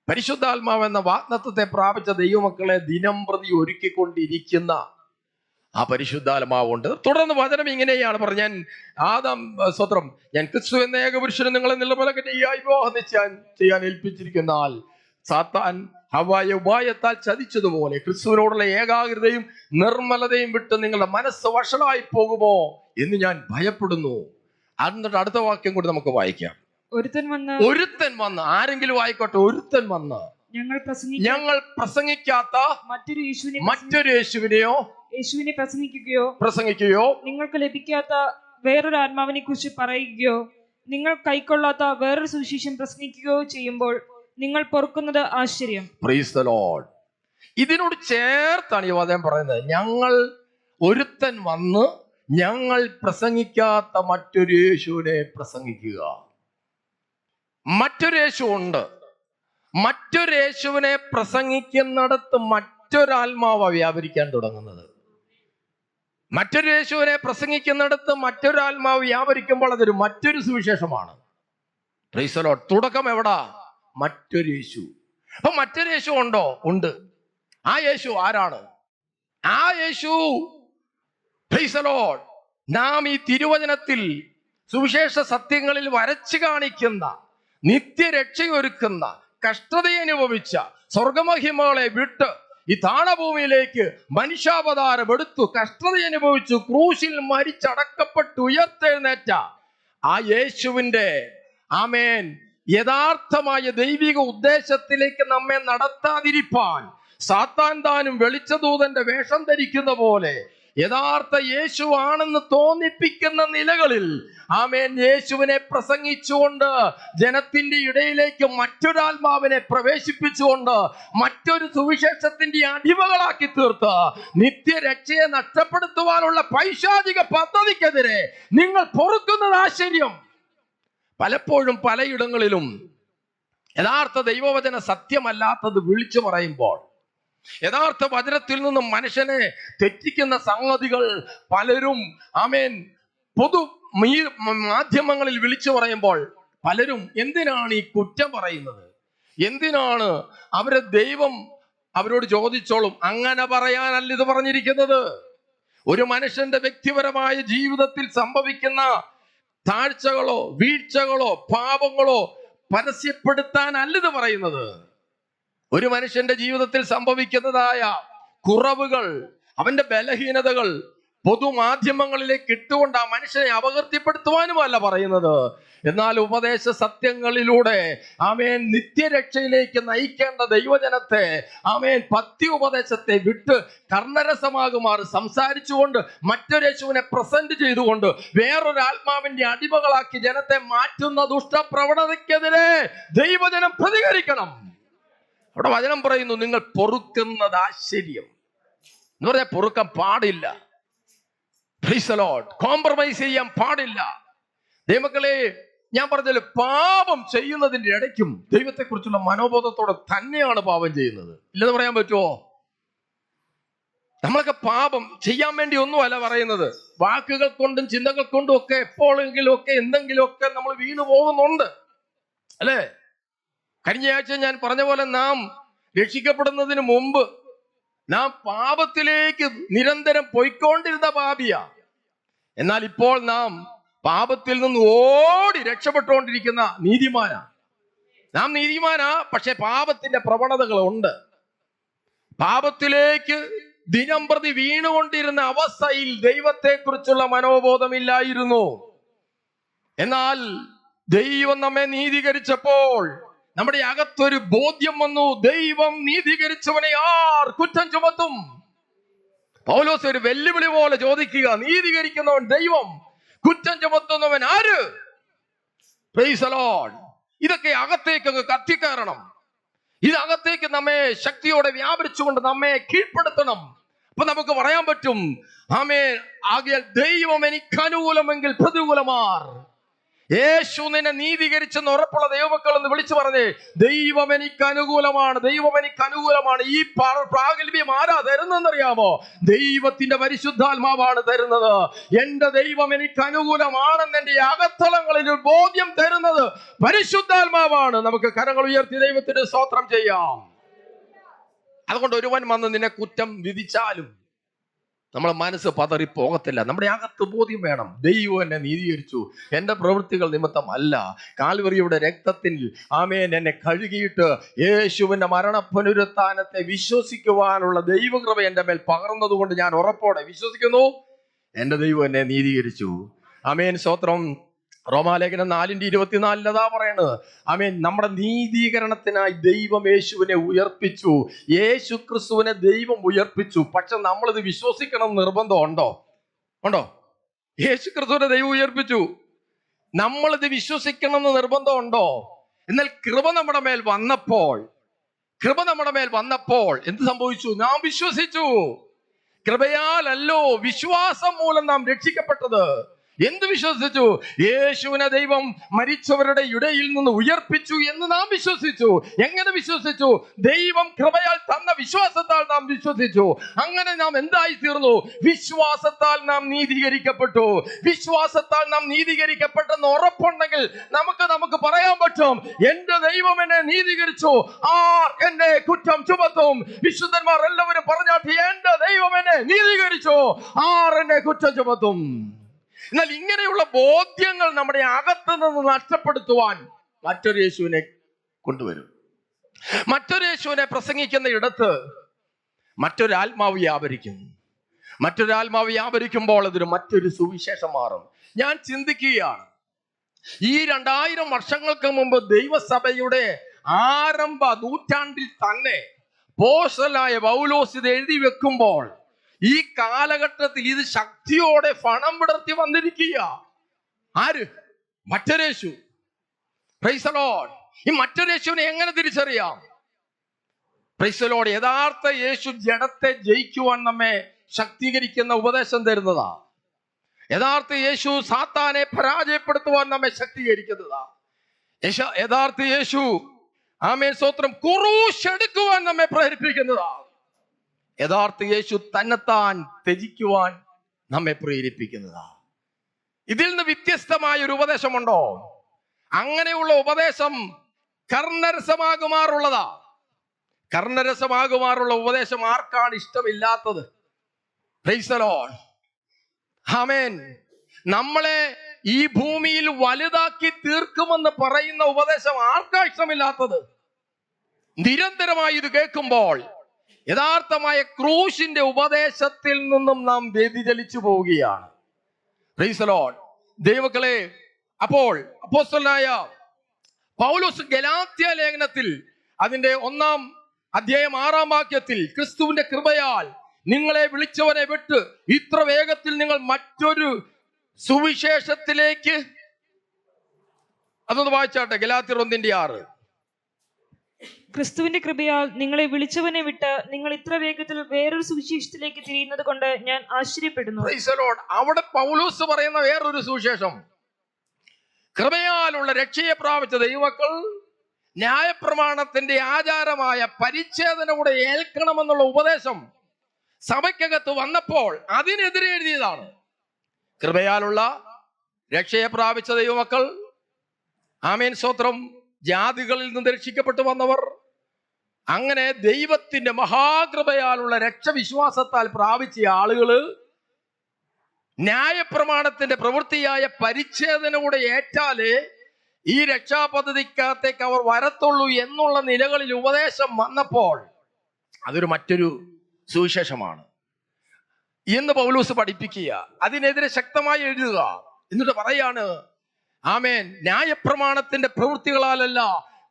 പരിശുദ്ധാത്മാവെന്ന വാഗ്ദത്തത്തെ പ്രാപിച്ച ദൈവമക്കളെ ദിനം പ്രതി ഒരുക്കിക്കൊണ്ടിരിക്കുന്ന ആ പരിശുദ്ധാത്മാവുണ്ട്. തുടർന്ന് വചനം ഇങ്ങനെയാണ് പറഞ്ഞാൻ സ്തോത്രം, ഞാൻ ക്രിസ്തു എന്ന ഏകപുരുഷന് നിങ്ങളെ നിർമ്മല കന്യകയായി വിവാഹം നിശ്ചയം ചെയ്യാൻ ഏൽപ്പിച്ചിരിക്കുന്നാൽ സാത്താൻ ഹവ്വായെ ഉപായത്താൽ ചതിച്ചതുപോലെ ക്രിസ്തുവിനോടുള്ള ഏകാഗ്രതയും നിർമ്മലതയും വിട്ട് നിങ്ങളുടെ മനസ്സ് വഷളായി പോകുമോ എന്ന് ഞാൻ ഭയപ്പെടുന്നു. എന്നിട്ട് അടുത്ത വാക്യം കൂടി നമുക്ക് വായിക്കാം. ഒരുത്തൻ വന്ന്, ആരെങ്കിലും ആയിക്കോട്ടെ, ഒരുത്തൻ വന്ന് ഞങ്ങൾ പ്രസംഗിക്കാത്ത മറ്റൊരു യേശുവിനെ പ്രസംഗിക്കുകയോ നിങ്ങൾക്ക് ലഭിക്കാത്ത വേറൊരു ആത്മാവിനെ കുറിച്ച് പറയുകയോ നിങ്ങൾ കൈക്കൊള്ളാത്ത വേറൊരു സുവിശേഷം പ്രസംഗിക്കുകയോ ചെയ്യുമ്പോൾ നിങ്ങൾ പൊറുക്കുന്നത് ആശ്ചര്യം. Price the Lord. ഇതിനോട് ചേർത്താണ് ഈ വചനം പറയുന്നത്. ഒരുത്തൻ വന്ന് ഞങ്ങൾ പ്രസംഗിക്കാത്ത മറ്റൊരു യേശുവിനെ പ്രസംഗിക്കുക. മറ്റൊരു യേശു ഉണ്ട്. മറ്റൊരു യേശുവിനെ പ്രസംഗിക്കുന്നിടത്ത് മറ്റൊരാത്മാവ് വ്യാപരിക്കാൻ തുടങ്ങുന്നത്. മറ്റൊരു യേശുവിനെ പ്രസംഗിക്കുന്നിടത്ത് മറ്റൊരാത്മാവ് വ്യാപരിക്കുമ്പോൾ അതൊരു മറ്റൊരു സുവിശേഷമാണ്. Price the Lord. തുടക്കം എവിടാ? മറ്റൊരു യേശു. അപ്പൊ മറ്റൊരു യേശു ഉണ്ടോ? ഉണ്ട്. ആ യേശു ആരാണ്? ആ യേശു പ്രൈസ് ദി ലോർഡ് നാം ഈ തിരുവചനത്തിൽ സുവിശേഷ സത്യങ്ങളിൽ വരച്ചു കാണിക്കുന്ന, നിത്യരക്ഷയൊരുക്കുന്ന, കഷ്ടതയനുഭവിച്ച, സ്വർഗമഹിമകളെ വിട്ട് ഈ താണഭൂമിയിലേക്ക് മനുഷ്യാവതാരം എടുത്തു, കഷ്ടതയനുഭവിച്ചു, ക്രൂശിൽ മരിച്ചടക്കപ്പെട്ട് ഉയർത്തെഴുന്നേറ്റ ആ യേശുവിന്റെ ആമേൻ യഥാർത്ഥമായ ദൈവിക ഉദ്ദേശത്തിലേക്ക് നമ്മെ നടത്താതിരിപ്പാൻ സാത്താൻ താനും വെളിച്ചദൂതന്റെ വേഷം ധരിക്കുന്ന പോലെ യഥാർത്ഥ യേശു ആണെന്ന് തോന്നിപ്പിക്കുന്ന നിലകളിൽ ആമേൻ യേശുവിനെ പ്രസംഗിച്ചുകൊണ്ട് ജനത്തിന്റെ ഇടയിലേക്ക് മറ്റൊരാത്മാവിനെ പ്രവേശിപ്പിച്ചുകൊണ്ട് മറ്റൊരു സുവിശേഷത്തിന്റെ അടിമകളാക്കി തീർത്ത് നിത്യരക്ഷയെ നഷ്ടപ്പെടുത്തുവാനുള്ള പൈശാചിക പദ്ധതിക്കെതിരെ നിങ്ങൾ പൊറുക്കുന്നത് ആശ്ചര്യം. പലപ്പോഴും പലയിടങ്ങളിലും യഥാർത്ഥ ദൈവവചന സത്യമല്ലാത്തത് വിളിച്ചു പറയുമ്പോൾ, യഥാർത്ഥ വചനത്തിൽ നിന്നും മനുഷ്യനെ തെറ്റിക്കുന്ന സംഗതികൾ പലരും ആമേൻ പൊതു മാധ്യമങ്ങളിൽ വിളിച്ചു പറയുമ്പോൾ പലരും എന്തിനാണ് ഈ കുറ്റം പറയുന്നത്? എന്തിനാണ് അവരെ ദൈവം അവരോട് ചോദിച്ചോളും. അങ്ങനെ പറയാനല്ല ഇത് പറഞ്ഞിരിക്കുന്നത്. ഒരു മനുഷ്യന്റെ വ്യക്തിപരമായ ജീവിതത്തിൽ സംഭവിക്കുന്ന താഴ്ചകളോ വീഴ്ചകളോ പാപങ്ങളോ പരസ്യപ്പെടുത്താനല്ല ഇത് പറയുന്നത്. ഒരു മനുഷ്യന്റെ ജീവിതത്തിൽ സംഭവിക്കുന്നതായ കുറവുകൾ, അവന്റെ ബലഹീനതകൾ പൊതുമാധ്യമങ്ങളിലേക്ക് ഇട്ടുകൊണ്ട് ആ മനുഷ്യനെ അപകീർത്തിപ്പെടുത്തുവാനുമല്ല പറയുന്നത്. എന്നാൽ ഉപദേശ സത്യങ്ങളിലൂടെ ആമേൻ നിത്യരക്ഷയിലേക്ക് നയിക്കേണ്ട ദൈവജനത്തെ ആമേൻ പത്യോപദേശത്തെ വിട്ട് കർണരസമാകുമാറ് സംസാരിച്ചുകൊണ്ട് മറ്റൊരു യേശുവിനെ പ്രസന്റ് ചെയ്തുകൊണ്ട് വേറൊരു ആത്മാവിന്റെ അടിമകളാക്കി ജനത്തെ മാറ്റുന്ന ദുഷ്ടപ്രവണതയ്ക്കെതിരെ ദൈവജനം പ്രതികരിക്കണം. അവിടെ വചനം പറയുന്നു, നിങ്ങൾ പൊറുക്കുന്നത് ആശ്ചര്യം എന്ന് പറഞ്ഞാൽ പൊറുക്കാൻ പാടില്ല. Price the Lord. കോംപ്രമൈസ് ചെയ്യാൻ പാടില്ല. ദൈവമക്കളെ, ഞാൻ പറഞ്ഞാൽ പാപം ചെയ്യുന്നതിന്റെ ഇടയ്ക്കും ദൈവത്തെക്കുറിച്ചുള്ള മനോബോധത്തോടെ തന്നെയാണ് പാപം ചെയ്യുന്നത്. ഇല്ലെന്ന് പറയാൻ പറ്റുമോ? നമ്മളൊക്കെ പാപം ചെയ്യാൻ വേണ്ടി ഒന്നും അല്ല പറയുന്നത്. വാക്കുകൾ കൊണ്ടും ചിന്തകൾ കൊണ്ടും ഒക്കെ എപ്പോഴെങ്കിലും ഒക്കെ എന്തെങ്കിലുമൊക്കെ നമ്മൾ വീണു പോകുന്നുണ്ട്, അല്ലേ? കഴിഞ്ഞ ആഴ്ച ഞാൻ പറഞ്ഞ പോലെ നാം രക്ഷിക്കപ്പെടുന്നതിന് മുമ്പ് നാം പാപത്തിലേക്ക് നിരന്തരം പോയിക്കൊണ്ടിരുന്ന പാപിയാ. എന്നാൽ ഇപ്പോൾ നാം പാപത്തിൽ നിന്ന് ഓടി രക്ഷപ്പെട്ടുകൊണ്ടിരിക്കുന്ന നീതിമാനാ. നാം നീതിമാനാ, പക്ഷെ പാപത്തിന്റെ പ്രവണതകളുണ്ട്. പാപത്തിലേക്ക് ദിനം പ്രതി വീണുകൊണ്ടിരുന്ന അവസ്ഥയിൽ ദൈവത്തെക്കുറിച്ചുള്ള മനോബോധമില്ലായിരുന്നു. എന്നാൽ ദൈവം നമ്മെ നീതീകരിച്ചപ്പോൾ നമ്മുടെ അകത്തൊരു ബോധ്യം വന്നു. ദൈവം നീതീകരിച്ചവനെ ആർ കുറ്റം ചുമത്തും? പൗലോസ് ഒരു വെല്ലുവിളി പോലെ ചോദിക്കുക, നീതീകരിക്കുന്നവൻ ദൈവം, കുറ്റം ചുമത്തുന്നവൻ ആര്? Price the lord. ഇതൊക്കെ അകത്തേക്ക് കത്തിക്കയറണം. ഇതകത്തേക്ക് നമ്മെ ശക്തിയോടെ വ്യാപരിച്ചുകൊണ്ട് നമ്മെ കീഴ്പ്പെടുത്തണം. അപ്പൊ നമുക്ക് പറയാൻ പറ്റും, ആമേൻ, ആകയാൽ ദൈവം എനിക്ക് അനുകൂലമെങ്കിൽ പ്രതികൂലമാർ. യേശു നിന്നെ നീതീകരിച്ചെന്ന് ഉറപ്പുള്ള ദൈവമക്കൾ എന്ന് വിളിച്ചു പറഞ്ഞേ, ദൈവം എനിക്ക് അനുകൂലമാണ്, ദൈവം എനിക്ക് അനുകൂലമാണ്. ഈ പ്രാഗൽഭ്യം ആരാ തരുന്നതെന്നറിയാമോ? ദൈവത്തിന്റെ പരിശുദ്ധാത്മാവാണ് തരുന്നത്. എന്റെ ദൈവം എനിക്ക് അനുകൂലമാണെന്ന് എന്റെ അകത്തളങ്ങളിൽ ബോധ്യം തരുന്നത് പരിശുദ്ധാത്മാവാണ്. നമുക്ക് കരങ്ങൾ ഉയർത്തി ദൈവത്തിന് സ്തോത്രം ചെയ്യാം. അതുകൊണ്ട് ഒരുവൻ വന്ന് നിന്നെ കുറ്റം വിധിച്ചാലും നമ്മളെ മനസ്സ് പതറിപ്പോകത്തില്ല. നമ്മുടെ അകത്ത് ബോധ്യം വേണം, ദൈവം എന്നെ നീതീകരിച്ചു, എൻ്റെ പ്രവൃത്തികൾ നിമിത്തമല്ല, കാൽവറിയുടെ രക്തത്തിൽ ആമേൻ എന്നെ കഴുകിയിട്ട് യേശുവിന്റെ മരണപുനരുത്ഥാനത്തെ വിശ്വസിക്കുവാനുള്ള ദൈവകൃപ എൻ്റെ മേൽ പകർന്നതുകൊണ്ട് ഞാൻ ഉറപ്പോടെ വിശ്വസിക്കുന്നു, എൻ്റെ ദൈവം എന്നെ നീതീകരിച്ചു. ആമേൻ, സ്തോത്രം. റോമാലേഖനം 4:24 അതാ പറയണത്. ആമേൻ, നമ്മുടെ നീതീകരണത്തിനായി ദൈവം യേശുവിനെ ഉയർപ്പിച്ചു. യേശു ക്രിസ്തുവിനെ ദൈവം ഉയർപ്പിച്ചു. പക്ഷെ നമ്മളിത് വിശ്വസിക്കണം നിർബന്ധം ഉണ്ടോ? യേശു ക്രിസ്തുവിനെ ദൈവം ഉയർപ്പിച്ചു, നമ്മളിത് വിശ്വസിക്കണം എന്ന് നിർബന്ധം ഉണ്ടോ? എന്നാൽ കൃപ നമ്മുടെ മേൽ വന്നപ്പോൾ എന്ത് സംഭവിച്ചു? നാം വിശ്വസിച്ചു. കൃപയാലല്ലോ, വിശ്വാസം മൂലം നാം രക്ഷിക്കപ്പെട്ടത്. എന്ത് വിശ്വസിച്ചു? യേശുവിനെ ദൈവം മരിച്ചവരുടെ ഇടയിൽ നിന്ന് ഉയർപ്പിച്ചു എന്ന് നാം വിശ്വസിച്ചു. എങ്ങനെ വിശ്വസിച്ചു? ദൈവം കൃപയാൽ തന്ന വിശ്വാസത്താൽ നാം വിശ്വസിച്ചു. അങ്ങനെ നാം എന്തായി തീർന്നു? വിശ്വാസത്താൽ നാം നീതീകരിക്കപ്പെട്ടു. വിശ്വാസത്താൽ നാം നീതീകരിക്കപ്പെട്ടെന്ന് ഉറപ്പുണ്ടെങ്കിൽ നമുക്ക് പറയാൻ പറ്റും, എന്റെ ദൈവം എന്നെ നീതീകരിച്ചു, ആർ എന്നെ കുറ്റം ചുമത്തും? വിശുദ്ധന്മാർ എല്ലാവരും പറഞ്ഞാട്ട്, എന്റെ ദൈവം എന്നെ നീതീകരിച്ചു, ആർ എന്നെ കുറ്റം ചുമത്തും? എന്നാൽ ഇങ്ങനെയുള്ള ബോധ്യങ്ങൾ നമ്മുടെ അകത്ത് നിന്ന് നഷ്ടപ്പെടുത്തുവാൻ മറ്റൊരു യേശുവിനെ കൊണ്ടുവരും. മറ്റൊരു യേശുവിനെ പ്രസംഗിക്കുന്ന ഇടത്ത് മറ്റൊരാത്മാവ് വ്യാപരിക്കുമ്പോൾ അതൊരു മറ്റൊരു സുവിശേഷം മാറും. ഞാൻ ചിന്തിക്കുകയാണ്, ഈ 2000 വർഷങ്ങൾക്ക് മുമ്പ് ദൈവസഭയുടെ ആരംഭ നൂറ്റാണ്ടിൽ തന്നെ അപ്പോസ്തലനായ പൗലോസ് ഇത് എഴുതി വെക്കുമ്പോൾ ഈ കാലഘട്ടത്തിൽ ഇത് ശക്തിയോടെ ഫണം വിടർത്തി വന്നിരിക്കുക. ആര്? മറ്റൊരേശു. Praise the lord. ഈ മറ്റൊരേശുവിനെ എങ്ങനെ തിരിച്ചറിയാം? Praise the lord. യഥാർത്ഥ യേശു ജഡത്തെ ജയിക്കുവാൻ നമ്മെ ശക്തീകരിക്കുന്ന ഉപദേശം തരുന്നതാ. യഥാർത്ഥ യേശു സാത്താനെ പരാജയപ്പെടുത്തുവാൻ നമ്മെ ശക്തീകരിക്കുന്നതാ. യഥാർത്ഥ യേശു ആമേൻ സ്തോത്രം ക്രൂശ് എടുക്കുവാൻ നമ്മെ പ്രേരിപ്പിക്കുന്നതാ. യഥാർത്ഥ യേശു തന്നെത്താൻ ത്യജിക്കുവാൻ നമ്മെ പ്രേരിപ്പിക്കുന്നതാ. ഇതിൽ നിന്ന് വ്യത്യസ്തമായ ഒരു ഉപദേശമുണ്ടോ? അങ്ങനെയുള്ള ഉപദേശം കർണരസമാകുമാറുള്ളതാ. കർണരസമാകുമാറുള്ള ഉപദേശം ആർക്കാണ് ഇഷ്ടമില്ലാത്തത്? Praise the lord. ആമേൻ. നമ്മളെ ഈ ഭൂമിയിൽ വലുതാക്കി തീർക്കുമെന്ന് പറയുന്ന ഉപദേശം ആർക്കാ ഇഷ്ടമില്ലാത്തത്? നിരന്തരമായി ഇത് കേൾക്കുമ്പോൾ യഥാർത്ഥമായ ക്രൂശിന്റെ ഉപദേശത്തിൽ നിന്നും നാം വ്യതിചലിച്ചു പോവുകയാണ്. Price the Lord. ദൈവമക്കളെ, അപ്പോൾ അപ്പോസ്തലനായ പൗലോസ് ഗലാത്യ ലേഖനത്തിൽ അതിന്റെ 1-ാം അധ്യായം 6-ാം വാക്യത്തിൽ ക്രിസ്തുവിന്റെ കൃപയാൽ നിങ്ങളെ വിളിച്ചവനെ വിട്ട് ഇത്ര വേഗത്തിൽ നിങ്ങൾ മറ്റൊരു സുവിശേഷത്തിലേക്ക്, അതൊന്ന് വായിച്ചാട്ടെ. ഗലാത്യർ 1:6. ക്രിസ്തുവിന്റെ കൃപയാൽ നിങ്ങളെ വിളിച്ചവനെ വിട്ട് നിങ്ങൾ ഇത്ര വേഗത്തിൽ വേറൊരു സുവിശേഷത്തിലേക്ക് തിരിയുന്നത് കൊണ്ട് ഞാൻ ആശ്ചര്യപ്പെടുന്നു. Price the Lord. അവിടെ പൗലോസ് പറയുന്ന വേറൊരു സുവിശേഷം, കൃപയാലുള്ള രക്ഷയെ പ്രാപിച്ച ദൈവമക്കൾ ന്യായപ്രമാണത്തിന്റെ ആചാരമായ പരിച്ഛേദന കൂടെ ഏൽക്കണമെന്നുള്ള ഉപദേശം സഭയ്ക്കകത്ത് വന്നപ്പോൾ അതിനെതിരെ എഴുതിയതാണ്. കൃപയാലുള്ള രക്ഷയെ പ്രാപിച്ച ദൈവമക്കൾ, ആമേൻ സ്തോത്രം, ജാതികളിൽ നിന്ന് രക്ഷിക്കപ്പെട്ടു വന്നവർ, അങ്ങനെ ദൈവത്തിന്റെ മഹാകൃപയാലുള്ള രക്ഷ വിശ്വാസത്താൽ പ്രാപിച്ച ആളുകള് ന്യായപ്രമാണത്തിന്റെ പ്രവൃത്തിയായ പരിച്ഛേദന കൂടെ ഏറ്റാലേ ഈ രക്ഷാപദ്ധതിക്കകത്തേക്ക് അവർ വരത്തുള്ളൂ എന്നുള്ള നിലകളിൽ ഉപദേശം വന്നപ്പോൾ അതൊരു മറ്റൊരു സുവിശേഷമാണ് എന്ന് പൗലോസ് പഠിപ്പിക്കുക. അതിനെതിരെ ശക്തമായി എഴുതുക. എന്നിട്ട് പറയാണ്, ആമേൻ, ന്യായപ്രമാണത്തിന്റെ പ്രവൃത്തികളാലല്ല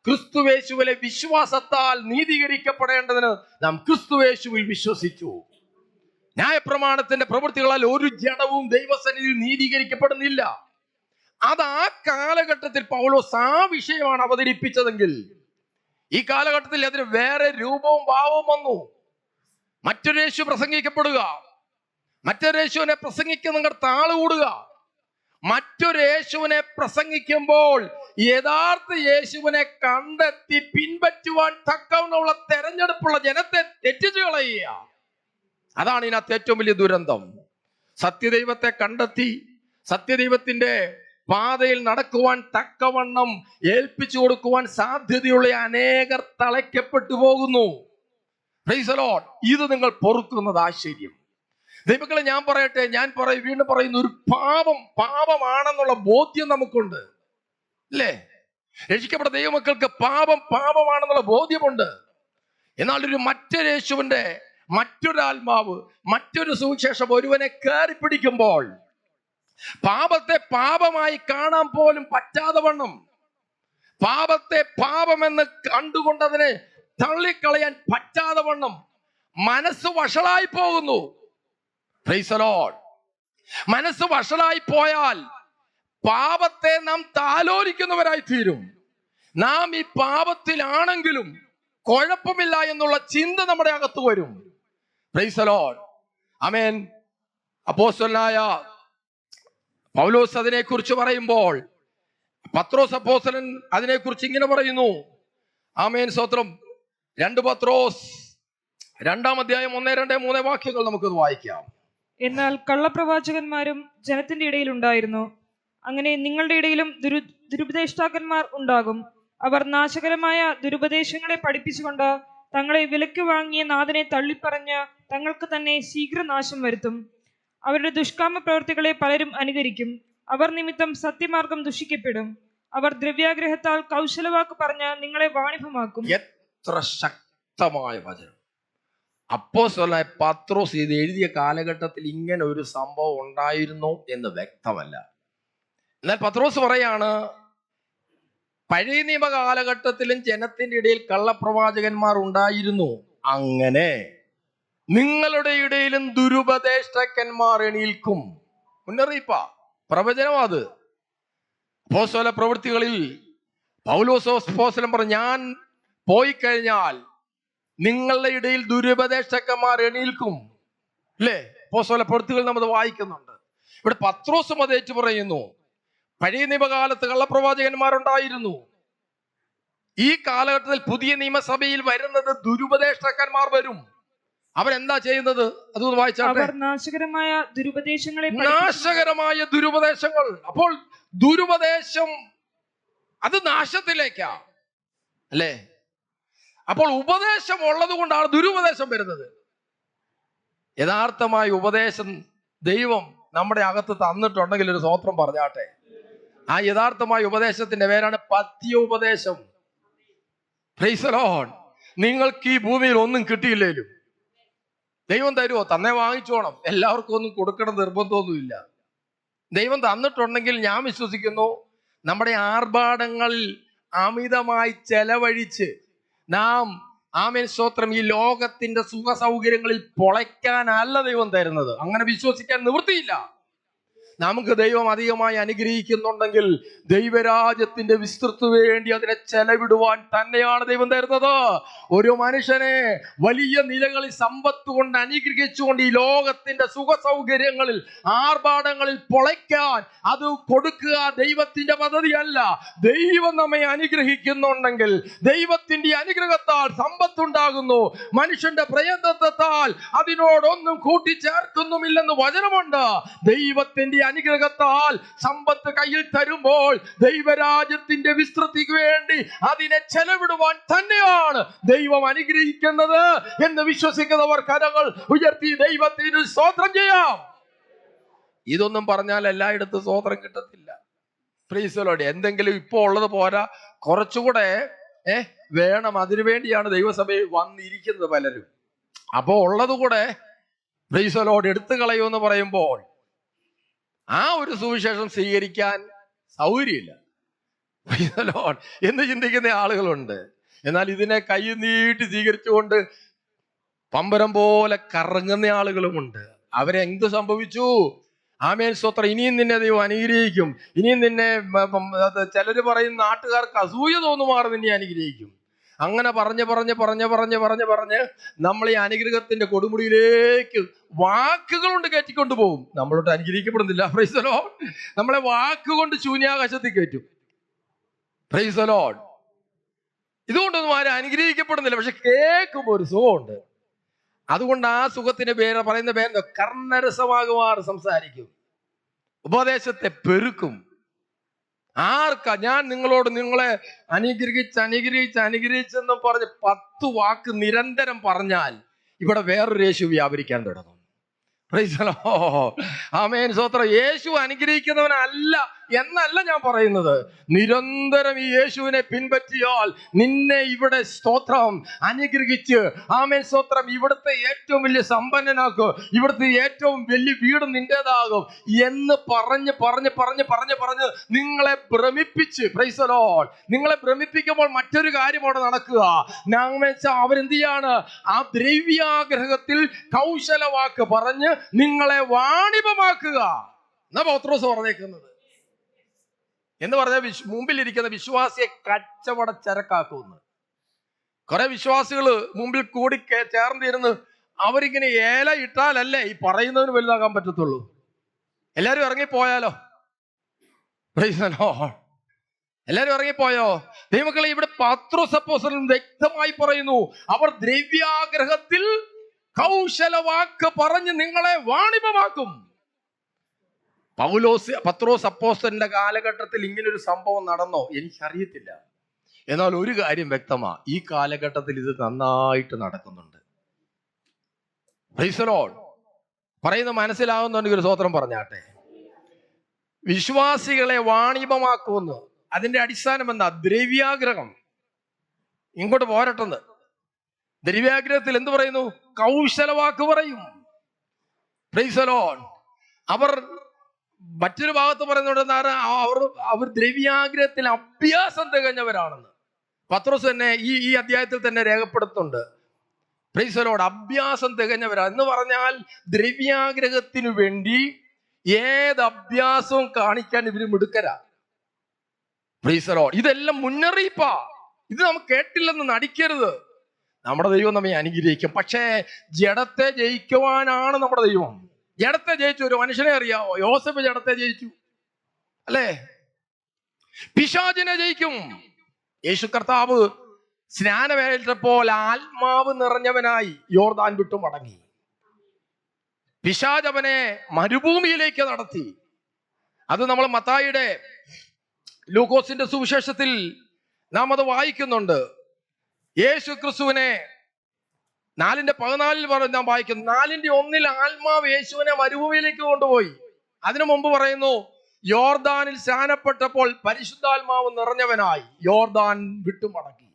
ക്രിസ്തുവേശുവിലെ വിശ്വാസത്താൽ നീതീകരിക്കപ്പെടേണ്ടതിന് നാം ക്രിസ്തുവേശുവിൽ വിശ്വസിച്ചു. ന്യായപ്രമാണത്തിന്റെ പ്രവൃത്തികളാൽ ഒരു ജഡവും ദൈവസന്നിധിയിൽ നീതീകരിക്കപ്പെടുന്നില്ല. അത് ആ കാലഘട്ടത്തിൽ പൗലോസ് ആ വിഷയമാണ് അവതരിപ്പിച്ചതെങ്കിൽ ഈ കാലഘട്ടത്തിൽ അതിന് വേറെ രൂപവും ഭാവവും വന്നു. മറ്റൊരു യേശു പ്രസംഗിക്കപ്പെടുക, മറ്റൊരു യേശുവിനെ പ്രസംഗിക്കുന്ന താള് കൂടുക. മറ്റൊരു യേശുവിനെ പ്രസംഗിക്കുമ്പോൾ യഥാർത്ഥ യേശുവിനെ കണ്ടെത്തി പിൻപറ്റുവാൻ തക്കവണ്ണമുള്ള തെരഞ്ഞെടുപ്പുള്ള ജനത്തെ തെറ്റിച്ചു കളയുക. അതാണ് ഇതിനകത്ത് ഏറ്റവും വലിയ ദുരന്തം. സത്യദൈവത്തെ കണ്ടെത്തി സത്യദൈവത്തിന്റെ പാതയിൽ നടക്കുവാൻ തക്കവണ്ണം ഏൽപ്പിച്ചു കൊടുക്കുവാൻ സാധ്യതയുള്ള അനേകർ തളയ്ക്കപ്പെട്ടു പോകുന്നു. Price the Lord. ഇത് നിങ്ങൾ പൊറുക്കുന്നത് ആശ്ചര്യം. ദൈവങ്ങളെ, ഞാൻ പറയട്ടെ, വീണ്ടും പറയുന്നു, ഒരു പാപമാണെന്നുള്ള ബോധ്യം നമുക്കുണ്ട്, അല്ലേ? രക്ഷിക്കപ്പെട്ട ദൈവമക്കൾക്ക് പാപമാണെന്നുള്ള ബോധ്യമുണ്ട്. എന്നാൽ ഒരു മറ്റൊരു യേശുവിന്റെ മറ്റൊരാത്മാവ്, മറ്റൊരു സുവിശേഷം ഒരുവനെ കയറി പിടിക്കുമ്പോൾ പാപത്തെ പാപമായി കാണാൻ പോലും പറ്റാതെ വണ്ണം, പാപത്തെ പാപമെന്ന് കണ്ടുകൊണ്ടതിനെ തള്ളിക്കളയാൻ പറ്റാതെ വണ്ണം മനസ്സ് വഷളായി പോകുന്നു. Price the Lord. മനസ്സ് വഷളായി പോയാൽ പാപത്തെ നാം താലോലിക്കുന്നവരായി തീരും. നാം ഈ പാപത്തിലാണെങ്കിലും കുഴപ്പമില്ല എന്നുള്ള ചിന്ത നമ്മുടെ അകത്ത് വരും. Praise the lord. ആമേൻ. അപ്പോസ്തലനായ പൗലോസ് അതിനെക്കുറിച്ച് പറയുമ്പോൾ പത്രോസ് അപ്പോസ്തലൻ അതിനെക്കുറിച്ച് ഇങ്ങനെ പറയുന്നു. ആമേൻ സ്തോത്രം. 2 പത്രോസ് 2-ാം അധ്യായം 1, 2, 3 വാക്യങ്ങൾ നമുക്കത് വായിക്കാം. എന്നാൽ കള്ളപ്രവാചകന്മാരും ജനത്തിന്റെ ഇടയിൽ ഉണ്ടായിരുന്നു. അങ്ങനെ നിങ്ങളുടെ ഇടയിലും ദുരുപദേഷ്ടാക്കന്മാർ ഉണ്ടാകും. അവർ നാശകരമായ ദുരുപദേശങ്ങളെ പഠിപ്പിച്ചുകൊണ്ട് തങ്ങളെ വിലയ്ക്ക് വാങ്ങിയ നാഥനെ തള്ളിപ്പറഞ്ഞ് തങ്ങൾക്ക് തന്നെ ശീഘ്രനാശം വരുത്തും. അവരുടെ ദുഷ്കാമ പ്രവൃത്തികളെ പലരും അനുകരിക്കും. അവർ നിമിത്തം സത്യമാർഗം ദുഷിക്കപ്പെടും. അവർ ദ്രവ്യാഗ്രഹത്താൽ കൗശലവാക്ക് പറഞ്ഞ് നിങ്ങളെ വാണിഭമാക്കും. എത്ര ശക്തമായ വചനം! അപ്പോസ്തലനായ പത്രോസ് ഇത് എഴുതിയ കാലഘട്ടത്തിൽ ഇങ്ങനെ ഒരു സംഭവം ഉണ്ടായിരുന്നു എന്ന് വ്യക്തമല്ല. എന്നാൽ പത്രോസ് പറയാണ്, പഴയ നിയമ കാലഘട്ടത്തിലും ജനത്തിന്റെ ഇടയിൽ കള്ളപ്രവാചകന്മാർ ഉണ്ടായിരുന്നു. അങ്ങനെ നിങ്ങളുടെ ഇടയിലും ദുരുപദേഷ്ടക്കന്മാർ എണീൽക്കും. മുന്നറിയിപ്പാ, പ്രവചനമാ അത്. അപ്പോസ്തല പ്രവൃത്തികളിൽ പൗലോസ് അപ്പോസ്തലൻ പറഞ്ഞു, ഞാൻ പോയി കഴിഞ്ഞാൽ നിങ്ങളുടെ ഇടയിൽ ദുരുപദേഷ്ടക്കന്മാർ എണീൽക്കും. അല്ലേ? അപ്പോസ്തല പ്രവൃത്തികൾ നമ്മൾ വായിക്കുന്നുണ്ട്. ഇവിടെ പത്രോസും അതേറ്റ് പറയുന്നു, പഴയ നിയമകാലത്ത് കള്ളപ്രവാചകന്മാരുണ്ടായിരുന്നു. ഈ കാലഘട്ടത്തിൽ പുതിയ നിയമസഭയിൽ വരുന്നത് ദുരുപദേഷ്ടക്കന്മാർ വരും. അവരെന്താ ചെയ്യുന്നത്? അതൊന്ന് വായിച്ചാട്ടെ. നാശകരമായ ദുരുപദേശങ്ങൾ. അപ്പോൾ ദുരുപദേശം അത് നാശത്തിലേക്കാ, അല്ലേ? അപ്പോൾ ഉപദേശം ഉള്ളത് കൊണ്ടാണ് ദുരുപദേശം വരുന്നത്. യഥാർത്ഥമായ ഉപദേശം ദൈവം നമ്മുടെ അകത്ത് തന്നിട്ടുണ്ടെങ്കിൽ ഒരു സ്തോത്രം പറഞ്ഞാട്ടെ. ആ യഥാർത്ഥമായ ഉപദേശത്തിന്റെ പേരാണ് പഥ്യോപദേശം. Price the Lord. നിങ്ങൾക്ക് ഈ ഭൂമിയിൽ ഒന്നും കിട്ടിയില്ലേലും ദൈവം തരുമോ? തന്നെ വാങ്ങിച്ചോണം. എല്ലാവർക്കും ഒന്നും കൊടുക്കണം നിർബന്ധമൊന്നുമില്ല. ദൈവം തന്നിട്ടുണ്ടെങ്കിൽ ഞാൻ വിശ്വസിക്കുന്നു നമ്മുടെ ആർഭാടങ്ങളിൽ അമിതമായി ചെലവഴിച്ച് നാം ആമേൻ സ്തോത്രം ഈ ലോകത്തിന്റെ സുഖ സൗകര്യങ്ങളിൽ പൊളയ്ക്കാനല്ല ദൈവം തരുന്നത്. അങ്ങനെ വിശ്വസിക്കാൻ നിവൃത്തിയില്ല. നമുക്ക് ദൈവം അധികമായി അനുഗ്രഹിക്കുന്നുണ്ടെങ്കിൽ ദൈവരാജ്യത്തിന്റെ വിസ്തൃതിക്ക് വേണ്ടി അതിനെ ചെലവിടുവാൻ തന്നെയാണ് ദൈവം തരുന്നത്. ഒരു മനുഷ്യനെ വലിയ നിലകളിൽ സമ്പത്ത് കൊണ്ട് അനുഗ്രഹിച്ചുകൊണ്ട് ഈ ലോകത്തിന്റെ സുഖ സൗകര്യങ്ങളിൽ ആർഭാടങ്ങളിൽ പൊളയ്ക്കാൻ അത് കൊടുക്കുക ദൈവത്തിന്റെ പദ്ധതിയല്ല. ദൈവം നമ്മെ അനുഗ്രഹിക്കുന്നുണ്ടെങ്കിൽ ദൈവത്തിന്റെ അനുഗ്രഹത്താൽ സമ്പത്തുണ്ടാകുന്നു. മനുഷ്യന്റെ പ്രയത്നത്താൽ അതിനോടൊന്നും കൂട്ടിച്ചേർക്കുന്നുമില്ലെന്ന് വചനമുണ്ട്. ദൈവത്തിന്റെ അനുഗ്രഹത്താൽ സമ്പത്ത് കയ്യിൽ തരുമ്പോൾ ദൈവരാജ്യത്തിന്റെ വിസ്തൃതിക്ക് വേണ്ടി അതിനെ ചെലവിടുവാൻ തന്നെയാണ് ദൈവം അനുഗ്രഹിക്കുന്നത് എന്ന് വിശ്വസിക്കുന്നവർ കരങ്ങൾ ഉയർത്തി ദൈവത്തിന് സ്തോത്രം ചെയ്യാം. ഇതൊന്നും പറഞ്ഞാൽ എല്ലായിടത്തും സ്തോത്രം കിട്ടത്തില്ല. Price the Lord. എന്തെങ്കിലും ഇപ്പോ ഉള്ളത് പോരാ, കുറച്ചുകൂടെ വേണം. അതിനുവേണ്ടിയാണ് ദൈവസഭയിൽ വന്നിരിക്കുന്നത് പലരും. അപ്പോ ഉള്ളത് കൂടെ പ്രൈസ് ദി ലോർഡ് എടുത്തു കളയുമെന്ന് പറയുമ്പോൾ ആ ഒരു സുവിശേഷം സ്വീകരിക്കാൻ സൗകര്യമില്ല എന്ന് ചിന്തിക്കുന്ന ആളുകളുണ്ട്. എന്നാൽ ഇതിനെ കൈ നീട്ടി സ്വീകരിച്ചുകൊണ്ട് പമ്പരം പോലെ കറങ്ങുന്ന ആളുകളുമുണ്ട്. അവരെന്ത് സംഭവിച്ചു? ആമേൻ സ്തോത്രം. ഇനിയും നിന്നെ ദൈവം അനുഗ്രഹിക്കും. ഇനിയും നിന്നെ ചിലര് പറയുന്ന നാട്ടുകാർക്ക് അസൂയ തോന്നുമാറ് നിന്നെ അനുഗ്രഹിക്കും. അങ്ങനെ പറഞ്ഞ് നമ്മൾ ഈ അനുഗ്രഹത്തിന്റെ കൊടുമുടിയിലേക്ക് വാക്കുകൾ കൊണ്ട് കയറ്റിക്കൊണ്ടു പോകും. നമ്മളോട്ട് അനുഗ്രഹിക്കപ്പെടുന്നില്ല. Praise the lord. നമ്മളെ വാക്കുകൊണ്ട് ശൂന്യാകാശത്തിൽ കയറ്റും. Praise the lord. ഇതുകൊണ്ടൊന്നും ആരും അനുഗ്രഹിക്കപ്പെടുന്നില്ല. പക്ഷെ കേൾക്കുമ്പോൾ ഒരു സുഖമുണ്ട്. അതുകൊണ്ട് ആ സുഖത്തിന്റെ പറയുന്ന പേര് കർണരസമാകുമാർ സംസാരിക്കും, ഉപദേശത്തെ പെരുക്കും. ആർക്കാ? ഞാൻ നിങ്ങളെ അനുഗ്രഹിച്ചെന്ന് പറഞ്ഞ് 10 വാക്ക് നിരന്തരം പറഞ്ഞാൽ ഇവിടെ വേറൊരു യേശു വ്യാപരിക്കാൻ തുടങ്ങും. Price the lord. ആമേൻ സ്തോത്രം. യേശു അനുഗ്രഹിക്കുന്നവനല്ല എന്നല്ല ഞാൻ പറയുന്നത്. നിരന്തരം ഈ യേശുവിനെ പിൻപറ്റിയാൽ നിന്നെ ഇവിടെ സ്തോത്രം അനുഗ്രഹിച്ച് ആമേൻ സ്തോത്രം ഇവിടുത്തെ ഏറ്റവും വലിയ സമ്പന്നനാക്കും, ഇവിടുത്തെ ഏറ്റവും വലിയ വീട് നിന്റേതാകും എന്ന് പറഞ്ഞ് നിങ്ങളെ ഭ്രമിപ്പിച്ച്, പ്രൈസ് ദി ലോർഡ്, നിങ്ങളെ ഭ്രമിപ്പിക്കുമ്പോൾ മറ്റൊരു കാര്യം അവിടെ നടക്കുക. അവരെന്ത് ചെയ്യാണ്? ആ ദ്രവ്യാഗ്രഹത്തിൽ കൗശലവാക്ക് പറഞ്ഞ് നിങ്ങളെ വാണിഭമാക്കുക എന്നാ പത്രോസ് പറഞ്ഞേക്കുന്നത്. എന്ന് പറഞ്ഞാൽ മുമ്പിലിരിക്കുന്ന വിശ്വാസിയെ കച്ചവട ചരക്കാക്കുമെന്ന്. കുറെ വിശ്വാസികള് മുമ്പിൽ കൂടി ചേർന്നിരുന്ന് അവരിങ്ങനെ ഏല ഇട്ടാലല്ലേ ഈ പറയുന്നതിന് വലുതാകാൻ പറ്റത്തുള്ളൂ. എല്ലാരും ഇറങ്ങിപ്പോയാലോ? എല്ലാരും ഇറങ്ങിപ്പോയോ? ദൈവമക്കളെ, ഇവിടെ പത്രോസ് അപ്പോസ്തലൻ വ്യക്തമായി പറയുന്നു, അവർ ദ്രവ്യാഗ്രഹത്തിൽ കൗശലവാക്ക് പറഞ്ഞ് നിങ്ങളെ വാണിഭമാക്കും. പത്രോസ് അപ്പോസ്തലന്റെ കാലഘട്ടത്തിൽ ഇങ്ങനൊരു സംഭവം നടന്നോ? എനിക്കറിയത്തില്ല. എന്നാൽ ഒരു കാര്യം വ്യക്തമാ, ഈ കാലഘട്ടത്തിൽ ഇത് നന്നായിട്ട് നടക്കുന്നുണ്ട്. Price the Lord. പറയുന്ന മനസ്സിലാവുന്നുണ്ടെങ്കിൽ ഒരു സ്തോത്രം പറഞ്ഞാട്ടെ. വിശ്വാസികളെ വാണിഭമാക്കുമെന്ന്. അതിന്റെ അടിസ്ഥാനം എന്താ? ദ്രവ്യാഗ്രഹം. ഇങ്ങോട്ട് പോരട്ടെന്ന്. ദ്രവ്യാഗ്രഹത്തിൽ എന്ത് പറയുന്നു? കൗശലവാക്ക് പറയും. Price the Lord. അവർ മറ്റൊരു ഭാഗത്ത് പറയുന്നുണ്ട് അവർ ദ്രവ്യാഗ്രഹത്തിൽ അഭ്യാസം തികഞ്ഞവരാണെന്ന്. പത്രോസ് തന്നെ ഈ അധ്യായത്തിൽ തന്നെ രേഖപ്പെടുത്തുന്നുണ്ട്. Price the Lord. അഭ്യാസം തികഞ്ഞവരാണ് എന്ന് പറഞ്ഞാൽ ദ്രവ്യാഗ്രഹത്തിനു വേണ്ടി ഏത് അഭ്യാസവും കാണിക്കാൻ ഇവര് മിടുക്കരാ. Price the Lord. ഇതെല്ലാം മുന്നറിയിപ്പാ. ഇത് നമുക്ക് കേട്ടില്ലെന്ന് നടിക്കരുത്. നമ്മുടെ ദൈവം നമ്മെ അനുഗ്രഹിക്കും. പക്ഷേ ജഡത്തെ ജയിക്കുവാനാണ് നമ്മുടെ ദൈവം. ജഡത്തെ ജയിച്ചു. ഒരു മനുഷ്യനെ അറിയാവോ? യോസേഫ് ജഡത്തെ ജയിച്ചു അല്ലേ? പിശാചിനെ ജയിക്കും. യേശു കർത്താവ് സ്നാനമേറ്റപ്പോൾ ആത്മാവ് നിറഞ്ഞവനായി യോർദാൻ വിട്ടു മടങ്ങി. പിശാച് അവനെ മരുഭൂമിയിലേക്ക് നടത്തി. അത് നമ്മൾ മത്തായിയുടെ ലൂക്കോസിന്റെ സുവിശേഷത്തിൽ നാം അത് വായിക്കുന്നുണ്ട്. യേശു ക്രിസ്തുവിനെ 4:14 നാം വായിക്കുന്നു. 4:1 ആത്മാവ് യേശുവിനെ മരുഭൂമിയിലേക്ക് കൊണ്ടുപോയി. അതിനു മുമ്പ് പറയുന്നു, യോർദാനിൽ സ്നാനപ്പെട്ടപ്പോൾ പരിശുദ്ധാത്മാവ് നിറഞ്ഞവനായി യോർദാൻ വിട്ടുമടക്കി.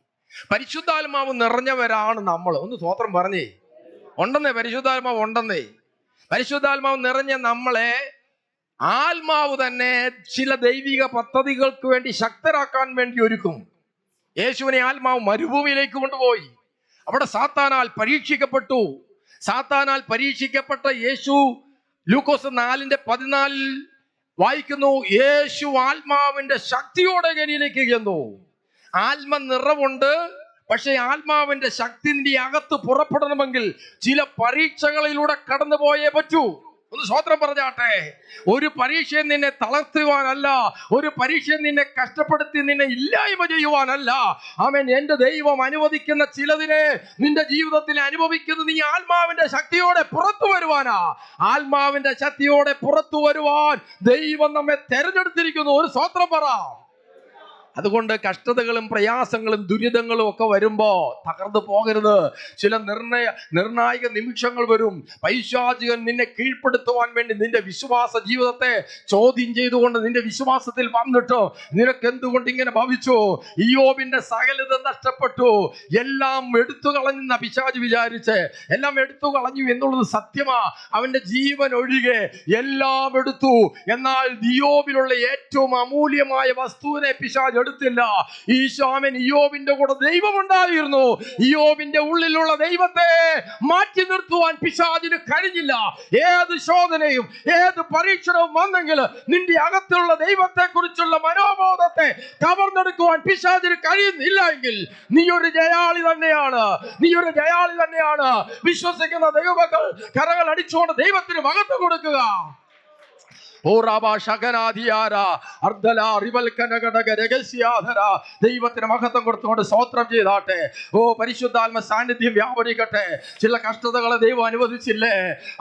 പരിശുദ്ധാത്മാവ് നിറഞ്ഞവരാണ് നമ്മൾ. ഒന്ന് സ്വോത്രം പറഞ്ഞേ. ഉണ്ടെന്നേ, പരിശുദ്ധാത്മാവ് ഉണ്ടെന്നേ. പരിശുദ്ധാത്മാവ് നിറഞ്ഞ നമ്മളെ ആത്മാവ് തന്നെ ചില ദൈവിക പദ്ധതികൾക്ക് വേണ്ടി ശക്തരാക്കാൻ വേണ്ടി ഒരുക്കും. യേശുവിനെ ആത്മാവ് മരുഭൂമിയിലേക്ക് കൊണ്ടുപോയി. അവിടെ സാത്താനാൽ പരീക്ഷിക്കപ്പെട്ടു. സാത്താനാൽ പരീക്ഷിക്കപ്പെട്ട യേശു ലൂക്കോസ് 4:14 വായിക്കുന്നു, യേശു ആത്മാവിന്റെ ശക്തിയോടെ ഗലിയിലേക്ക് ചെന്നു. ആത്മ നിറവുണ്ട്. പക്ഷെ ആത്മാവിന്റെ ശക്തി നിന്റെ അകത്ത് പുറപ്പെടണമെങ്കിൽ ചില പരീക്ഷകളിലൂടെ കടന്നു പോയേ പറ്റൂ. ഒന്ന് സ്വോത്രം പറഞ്ഞാട്ടെ. ഒരു പരീക്ഷയും നിന്നെ തളർത്തുവാനല്ല, ഒരു പരീക്ഷയും നിന്നെ കഷ്ടപ്പെടുത്തി നിന്നെ ഇല്ലായ്മ ചെയ്യുവാനല്ല. ആമേൻ. എന്റെ ദൈവം അനുവദിക്കുന്ന ചിലതിനെ നിന്റെ ജീവിതത്തിൽ അനുഭവിക്കുന്നത് നീ ആത്മാവിന്റെ ശക്തിയോടെ പുറത്തു വരുവാനാ. ആത്മാവിന്റെ ശക്തിയോടെ പുറത്തു വരുവാൻ ദൈവം നമ്മെ തെരഞ്ഞെടുത്തിരിക്കുന്നു. ഒരു സ്വോത്രം പറ. അതുകൊണ്ട് കഷ്ടതകളും പ്രയാസങ്ങളും ദുരിതങ്ങളും ഒക്കെ വരുമ്പോ തകർന്നു പോകരുത്. ചില നിർണായക നിമിഷങ്ങൾ വരും. പൈശാചികൻ നിന്നെ കീഴ്പ്പെടുത്തുവാൻ വേണ്ടി നിന്റെ വിശ്വാസ ജീവിതത്തെ ചോദ്യം ചെയ്തുകൊണ്ട് നിന്റെ വിശ്വാസത്തിൽ വന്നിട്ടോ നിനക്ക് എന്തുകൊണ്ട് ഇങ്ങനെ ഭവിച്ചു, ഇയ്യോബിന്റെ സകലതും നഷ്ടപ്പെട്ടു, എല്ലാം എടുത്തു കളഞ്ഞെന്ന പിശാച് വിചാരിച്ച് എല്ലാം എടുത്തു കളഞ്ഞു എന്നുള്ളത് സത്യമാ. അവന്റെ ജീവൻ ഒഴികെ എല്ലാം എടുത്തു. എന്നാൽ ഇയ്യോബിലുള്ള ഏറ്റവും അമൂല്യമായ വസ്തുവിനെ പിശാച് എടുത്തില്ല. ഈശോമൻ ഇയ്യോബിന്റെ കൂടെ ദൈവമുണ്ടായിരുന്നു. ഇയ്യോബിന്റെ ഉള്ളിലുള്ള ദൈവത്തെ മാറ്റി നിർത്തുവാൻ പിശാചിന് കഴിഞ്ഞില്ല. ഏത് ശോധനയും ഏത് പരീക്ഷണവും വന്നെങ്കിൽ നിന്റെ അകത്തുള്ള ദൈവത്തെ കുറിച്ചുള്ള മനോബോധത്തെ കവർന്നെടുക്കുവാൻ പിശാചിന് കഴിയുന്നില്ല എങ്കിൽ നീ ഒരു ജയാളി തന്നെയാണ്. നീ ഒരു ജയാളി തന്നെയാണ്. വിശ്വസിക്കുന്ന ദൈവമക്കൾ കരങ്ങൾ അടിച്ചുകൊണ്ട് ദൈവത്തിന് മഹത്വം കൊടുക്കുക. ദൈവത്തിന് മഹത്വം കൊടുത്തുകൊണ്ട് സ്തോത്രം ചെയ്താട്ടെ. പരിശുദ്ധാത്മ സാന്നിധ്യം വ്യാപരിക്കട്ടെ. ചില കഷ്ടതകളെ ദൈവം അനുവദിച്ചില്ലേ?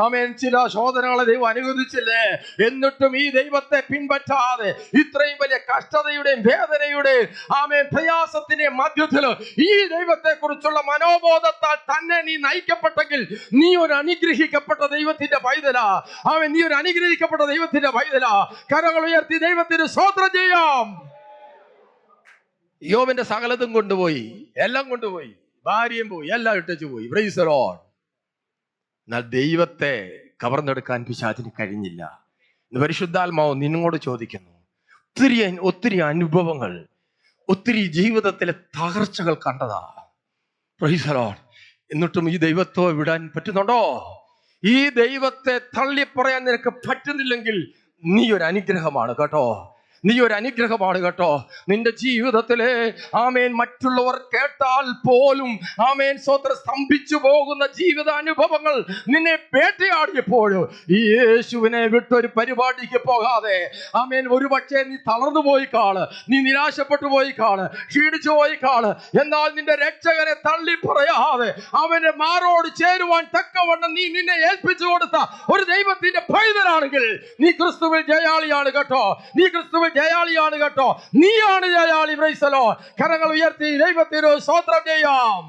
ആമേൻ. ചില ശോധനകളെ ദൈവം അനുവദിച്ചില്ലേ? എന്നിട്ടും ഈ ദൈവത്തെ പിൻപറ്റാതെ ഇത്രയും വലിയ കഷ്ടതയുടെയും വേദനയുടെയും ആമേൻ പ്രയാസത്തിന്റെയും മധ്യത്തിൽ ഈ ദൈവത്തെ കുറിച്ചുള്ള മനോബോധത്താൽ തന്നെ നീ നയിക്കപ്പെട്ടെങ്കിൽ നീ ഒരു അനുഗ്രഹിക്കപ്പെട്ട ദൈവത്തിന്റെ പൈതലാ. ആമേൻ. നീ ഒരു അനുഗ്രഹിക്കപ്പെട്ട ദൈവത്തിന്റെ പൈതലാ. കരങ്ങൾ ഉയർത്തി ദൈവത്തിന് സ്തോത്രം ചെയ്യാം. യോബിന്റെ സകലതും കൊണ്ടുപോയി, എല്ലാം കൊണ്ടുപോയി, ഭാര്യയും പോയി, എല്ലാം ഇട്ടു പോയി. Price the Lord. എന്നാൽ ദൈവത്തെ കവർന്നെടുക്കാൻ പിശാചിന് കഴിഞ്ഞില്ല. പരിശുദ്ധാത്മാവ് നിന്നോട് ചോദിക്കുന്നു. ഒത്തിരി അനുഭവങ്ങൾ, ഒത്തിരി ജീവിതത്തിലെ തകർച്ചകൾ കണ്ടതാ. Price the Lord. എന്നിട്ടും ഈ ദൈവത്തെ വിടാൻ പറ്റുന്നുണ്ടോ? ഈ ദൈവത്തെ തള്ളിപ്പറയാൻ നിനക്ക് പറ്റുന്നില്ലെങ്കിൽ നീ ഒരു അനുഗ്രഹമാണ് കേട്ടോ. നീ ഒരു അനുഗ്രഹമാണ് കേട്ടോ. നിന്റെ ജീവിതത്തിലെ ആമേൻ മറ്റുള്ളവർ കേട്ടാൽ പോലും ആമേൻ സ്വതന്ത്ര സ്തംഭിച്ചു പോകുന്ന ജീവിത അനുഭവങ്ങൾ നിന്നെ വേട്ടയാടിയപ്പോഴും ഈ യേശുവിനെ വിട്ടൊരു പരിപാടിക്ക് പോകാതെ ആമേൻ ഒരുപക്ഷെ നീ തളർന്നു പോയി കാണ്, നീ നിരാശപ്പെട്ടു പോയി കാണ്, ക്ഷീണിച്ചു പോയി കാണ്. എന്നാൽ നിന്റെ രക്ഷകനെ തള്ളി പറയാതെ അവന്റെ മാറോട് ചേരുവാൻ തക്കവണ്ണം നീ നിന്നെ ഏൽപ്പിച്ചു കൊടുത്ത ഒരു ദൈവത്തിന്റെ പൈതലാണെങ്കിൽ നീ ക്രിസ്തുവിൽ ജയാളിയാണ് കേട്ടോ. നീ ക്രിസ്തുവിൽ ജയാളിയാണ് കേട്ടോ. നീയാണ് ജയാളി. Price the lord. കരങ്ങൾ ഉയർത്തി ദൈവത്തിന് സ്തോത്രം ചെയ്യാം.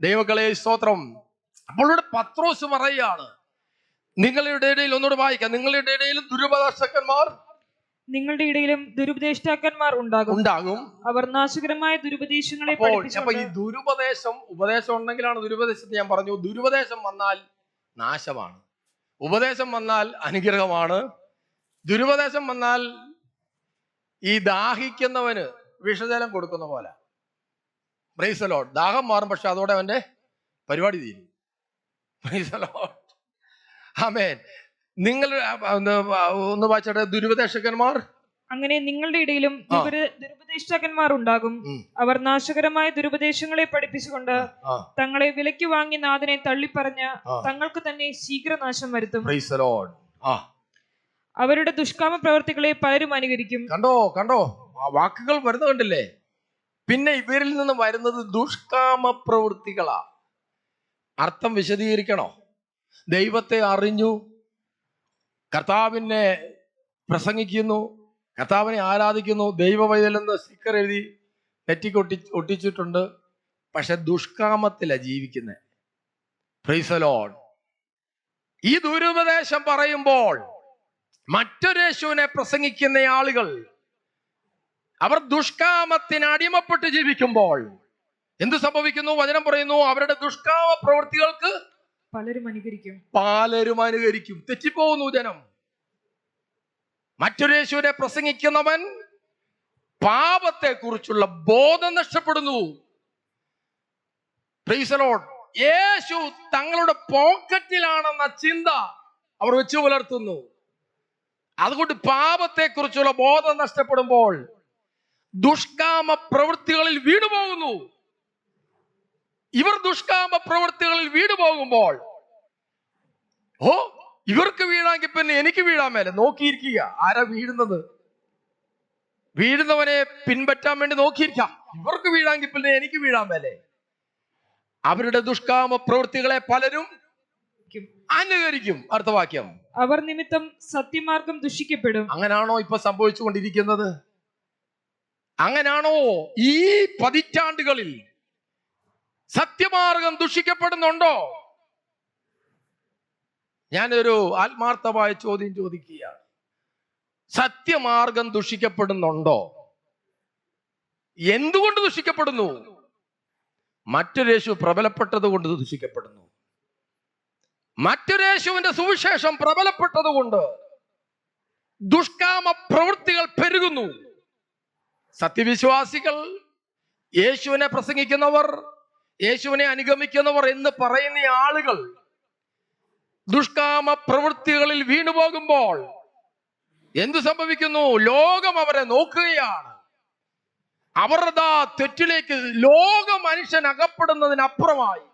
ദൈവങ്ങളെ സ്തോത്രം. അപ്പോൾ ഇവിടെ പത്രോസ് പറയുകയാണ്, നിങ്ങളുടെ ഇടയിൽ, ഒന്നുകൂടെ വായിക്കാം, നിങ്ങളുടെ ഇടയിലും ദുരുപദേഷ്ടകന്മാർ, നിങ്ങളുടെ ഇടയിലും ദുരുപദേഷ്ടാക്കന്മാർ ഉണ്ടാകും. അവർ നാശകരമായ ദുരുപദേശങ്ങളെ പഠിപ്പിച്ചു. അപ്പൊ ഈ ഉപദേശം ഉണ്ടെങ്കിലാണ് ദുരുപദേശത്തെ ഞാൻ പറഞ്ഞു. ദുരുപദേശം വന്നാൽ നാശമാണ്, ഉപദേശം വന്നാൽ അനുഗ്രഹമാണ്. ദുരുപദേശം വന്നാൽ ഈ ദാഹിക്കുന്നവന് വിഷജലം കൊടുക്കുന്ന പോലെ. Praise the lord. ദാഹം മാറും, പക്ഷെ അതോടെ അവന്റെ പരിപാടി തീരും. Praise the lord. ആമേൻ. നിങ്ങൾ ഒന്ന് വായിച്ചോട്ടെ. ദുരുപദേശകന്മാർ, അങ്ങനെ നിങ്ങളുടെ ഇടയിലും ദുരുപദേഷ്ടാക്കന്മാർ ഉണ്ടാകും. അവർ നാശകരമായ ദുരുപദേശങ്ങളെ പഠിപ്പിച്ചുകൊണ്ട് തങ്ങളെ വിലയ്ക്ക് വാങ്ങി നാഥനെ തള്ളിപ്പറഞ്ഞ് തങ്ങൾക്ക് തന്നെ ശീഘ്രനാശം വരുത്തും. Price the Lord. അവരുടെ ദുഷ്കാമ പ്രവർത്തികളെ പലരും അനുകരിക്കും. കണ്ടോ ആ വാക്കുകൾ വരുന്നത് കണ്ടില്ലേ? പിന്നെ ഇവരിൽ നിന്ന് വരുന്നത് ദുഷ്കാമ പ്രവൃത്തികളാ. അർത്ഥം വിശദീകരിക്കണോ? ദൈവത്തെ അറിഞ്ഞു, കർത്താവിനെ പ്രസംഗിക്കുന്നു, കർത്താവിനെ ആരാധിക്കുന്നു, ദൈവവൈതലെന്ന് സ്റ്റിക്കർ എഴുതി നെറ്റിക്ക് ഒട്ടിച്ചിട്ടുണ്ട്, പക്ഷെ ദുഷ്കാമത്തിലാ ജീവിക്കുന്നത്. Price the lord. ഈ ദുരുപദേശം പറയുമ്പോൾ മറ്റൊരു യേശുവിനെ പ്രസംഗിക്കുന്ന ആളുകൾ അവർ ദുഷ്കാമത്തിന് അടിമപ്പെട്ട് ജീവിക്കുമ്പോൾ എന്ത് സംഭവിക്കുന്നു? വചനം പറയുന്നു, അവരുടെ ദുഷ്കാമ പ്രവൃത്തികൾക്ക് പലരും അനുകരിക്കും. തെറ്റിപ്പോകുന്നു ജനം. മറ്റൊരു യേശുവിനെ പ്രസംഗിക്കുന്നവൻ പാപത്തെ കുറിച്ചുള്ള ബോധം നഷ്ടപ്പെടുന്നു. Price the Lord. യേശു തങ്ങളുടെ പോക്കറ്റിലാണെന്ന ചിന്ത അവർ വെച്ചു പുലർത്തുന്നു. അതുകൊണ്ട് പാപത്തെ കുറിച്ചുള്ള ബോധം നഷ്ടപ്പെടുമ്പോൾ ദുഷ്കാമ പ്രവൃത്തികളിൽ വീണുപോകുന്നു. ഇവർ ദുഷ്കാമ പ്രവൃത്തികളിൽ വീണുപോകുമ്പോൾ ഇവർക്ക് വീഴാമെങ്കിൽ പിന്നെ എനിക്ക് വീഴാൻ മേലെ നോക്കിയിരിക്കുക. ആരാ വീഴുന്നത്? വീഴുന്നവനെ പിൻപറ്റാൻ വേണ്ടി നോക്കിയിരിക്കാം. ഇവർക്ക് വീഴാമെങ്കിൽ പിന്നെ എനിക്ക് വീഴാൻ മേലെ. അവരുടെ ദുഷ്കാമ പ്രവൃത്തികളെ പലരും അനുകരിക്കും. അടുത്ത വാക്യം, അവർ നിമിത്തം സത്യമാർഗം ദുഷിക്കപ്പെടും. അങ്ങനാണോ ഇപ്പൊ സംഭവിച്ചുകൊണ്ടിരിക്കുന്നത്? അങ്ങനാണോ ഈ പതിറ്റാണ്ടുകളിൽ സത്യമാർഗം ദുഷിക്കപ്പെടുന്നുണ്ടോ? ഞാനൊരു ആത്മാർത്ഥമായ ചോദ്യം ചോദിക്കുകയാണ്. സത്യമാർഗം ദുഷിക്കപ്പെടുന്നുണ്ടോ? എന്തുകൊണ്ട് ദുഷിക്കപ്പെടുന്നു? മറ്റൊരു യേശു പ്രബലപ്പെട്ടത് കൊണ്ട് ദുഷിക്കപ്പെടുന്നു. മറ്റൊരു യേശുവിന്റെ സുവിശേഷം പ്രബലപ്പെട്ടത് കൊണ്ട് ദുഷ്കാമ പ്രവൃത്തികൾ പെരുകുന്നു. സത്യവിശ്വാസികൾ, യേശുവിനെ പ്രസംഗിക്കുന്നവർ, യേശുവിനെ അനുഗമിക്കുന്നവർ എന്ന് പറയുന്ന ആളുകൾ ദുഷ്കാമ പ്രവൃത്തികളിൽ വീണുപോകുമ്പോൾ എന്തു സംഭവിക്കുന്നു? ലോകം അവരെ നോക്കുകയാണ്. അവരുടെ തെറ്റിലേക്ക് ലോക മനുഷ്യൻ അകപ്പെടുന്നതിനപ്പുറമായി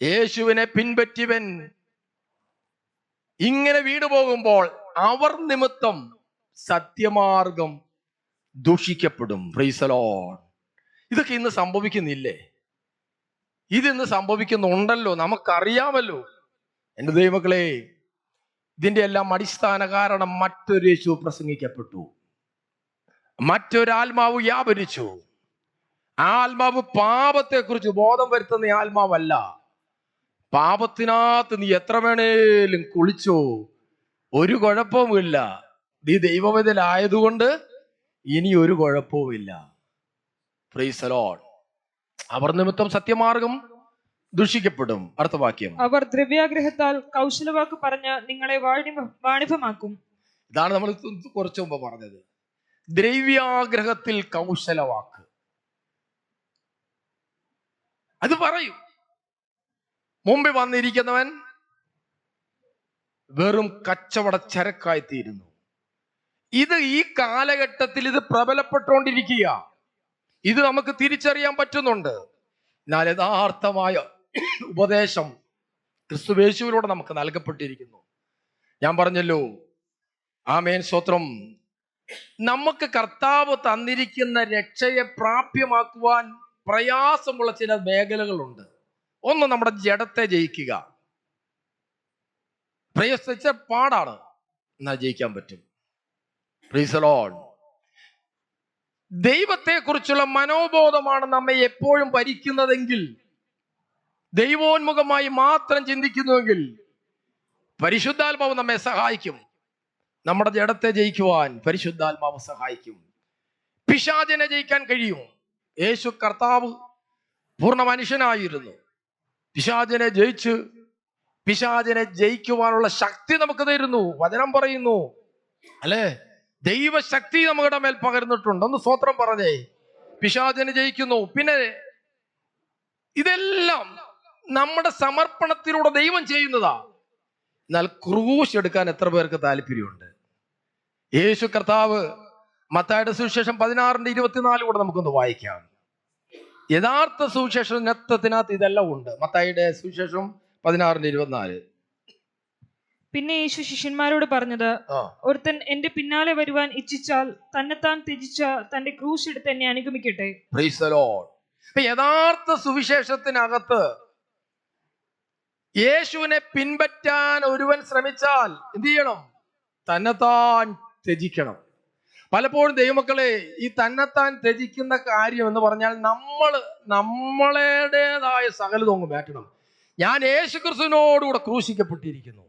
യേശുവിനെ പിൻപറ്റിയവൻ ഇങ്ങനെ വീണുപോകുമ്പോൾ അവർ നിമിത്തം സത്യമാർഗം ദുഷിക്കപ്പെടും. Praise the lord. ഇതൊക്കെ ഇന്ന് സംഭവിക്കുന്നില്ലേ? ഇതിന്ന് സംഭവിക്കുന്നുണ്ടല്ലോ, നമുക്കറിയാമല്ലോ. എൻ്റെ ദൈവമക്കളെ, ഇതിന്റെ എല്ലാം അടിസ്ഥാന കാരണം മറ്റൊരു യേശു പ്രസംഗിക്കപ്പെട്ടു, മറ്റൊരാത്മാവ് വ്യാപരിച്ചു. ആ ആത്മാവ് പാപത്തെ കുറിച്ച് ബോധം വരുത്തുന്ന ആത്മാവല്ല. പാപത്തിനകത്ത് നീ എത്ര വേണേലും കുളിച്ചോ, ഒരു കുഴപ്പവുമില്ല. നീ ദൈവവേദനായതുകൊണ്ട് ഇനി ഒരു കുഴപ്പവുമില്ല. Price the Lord. അവർ നിമിത്തം സത്യമാർഗം ദുഷിക്കപ്പെടും. അടുത്ത വാക്യം, അവർ ദ്രവ്യാഗ്രഹത്താൽ കൗശലവാക്ക് പറഞ്ഞ് നിങ്ങളെ വാണിഭമാക്കും. ഇതാണ് നമ്മൾ കുറച്ചു മുമ്പ് പറഞ്ഞത്. ദ്രവ്യാഗ്രഹത്തിൽ കൗശലവാക്ക്. അത് പറയും. മുമ്പിൽ വന്നിരിക്കുന്നവൻ വെറും കച്ചവട ചരക്കായി തീരുന്നു. ഇത് ഈ കാലഘട്ടത്തിൽ ഇത് പ്രബലപ്പെട്ടുകൊണ്ടിരിക്കുക. ഇത് നമുക്ക് തിരിച്ചറിയാൻ പറ്റുന്നുണ്ട്. എന്നാൽ യഥാർത്ഥമായ ഉപദേശം ക്രിസ്തുയേശുവിലൂടെ നമുക്ക് നൽകപ്പെട്ടിരിക്കുന്നു. ഞാൻ പറഞ്ഞല്ലോ, ആമേൻ, സ്തോത്രം. നമുക്ക് കർത്താവ് തന്നിരിക്കുന്ന രക്ഷയെ പ്രാപ്യമാക്കുവാൻ പ്രയാസമുള്ള ചില മേഖലകളുണ്ട്. ഒന്ന്, നമ്മുടെ ജഡത്തെ ജയിക്കുക. പ്രയത്നിച്ച പാടാണ്, എന്നാൽ ജയിക്കാൻ പറ്റും. Praise the lord. ദൈവത്തെക്കുറിച്ചുള്ള മനോബോധമാണ് നമ്മെ എപ്പോഴും ഭരിക്കുന്നതെങ്കിൽ, ദൈവോന്മുഖമായി മാത്രം ചിന്തിക്കുന്നുവെങ്കിൽ പരിശുദ്ധാത്മാവ് നമ്മെ സഹായിക്കും. നമ്മുടെ ജഡത്തെ ജയിക്കുവാൻ പരിശുദ്ധാത്മാവ് സഹായിക്കും. പിശാചിനെ ജയിക്കാൻ കഴിയും. യേശു കർത്താവ് പൂർണ്ണ മനുഷ്യനായിരുന്നു. പിശാചിനെ ജയിച്ച് പിശാചിനെ ജയിക്കുവാനുള്ള ശക്തി നമുക്ക് തരുന്നു. വചനം പറയുന്നു അല്ലേ, ദൈവശക്തി നമ്മുടെ മേൽ പകർന്നിട്ടുണ്ട്. ഒന്ന് സ്തോത്രം പറഞ്ഞേ. പിശാചിനെ ജയിക്കുന്നു. പിന്നെ ഇതെല്ലാം നമ്മുടെ സമർപ്പണത്തിലൂടെ ദൈവം ചെയ്യുന്നതാ. എന്നാൽ ക്രൂശ് എടുക്കാൻ എത്ര പേർക്ക് താല്പര്യമുണ്ട്? യേശു കർത്താവ് മത്തായിയുടെ സുവിശേഷം 16:24 കൂടെ നമുക്കൊന്ന് വായിക്കാം. യഥാർത്ഥ സുവിശേഷത്തിനകത്ത് ഇതെല്ലാം ഉണ്ട്. മത്തായിയുടെ സുവിശേഷം 16:24. പിന്നെ യേശു ശിഷ്യന്മാരോട് പറഞ്ഞത്, ഒരുത്തൻ എന്റെ പിന്നാലെ വരുവാൻ ഇച്ഛിച്ചാൽ തന്നെത്താൻ ത്യജിച്ച തന്റെ ക്രൂശ് എടുത്ത് എന്നെ അനുഗമിക്കട്ടെ. Price the lord. യഥാർത്ഥ സുവിശേഷത്തിനകത്ത് യേശുവിനെ പിൻപറ്റാൻ ഒരുവൻ ശ്രമിച്ചാൽ എന്ത് ചെയ്യണം? തന്നെത്താൻ ത്യജിക്കണം. പലപ്പോഴും ദൈവമക്കളെ, ഈ തന്നെത്താൻ ത്യജിക്കുന്ന കാര്യം എന്ന് പറഞ്ഞാൽ നമ്മളുടേതായ സകലതൊന്നും മാറ്റണം. ഞാൻ യേശു ക്രിസ്തുവിനോടുകൂടെ ക്രൂശിക്കപ്പെട്ടിരിക്കുന്നു.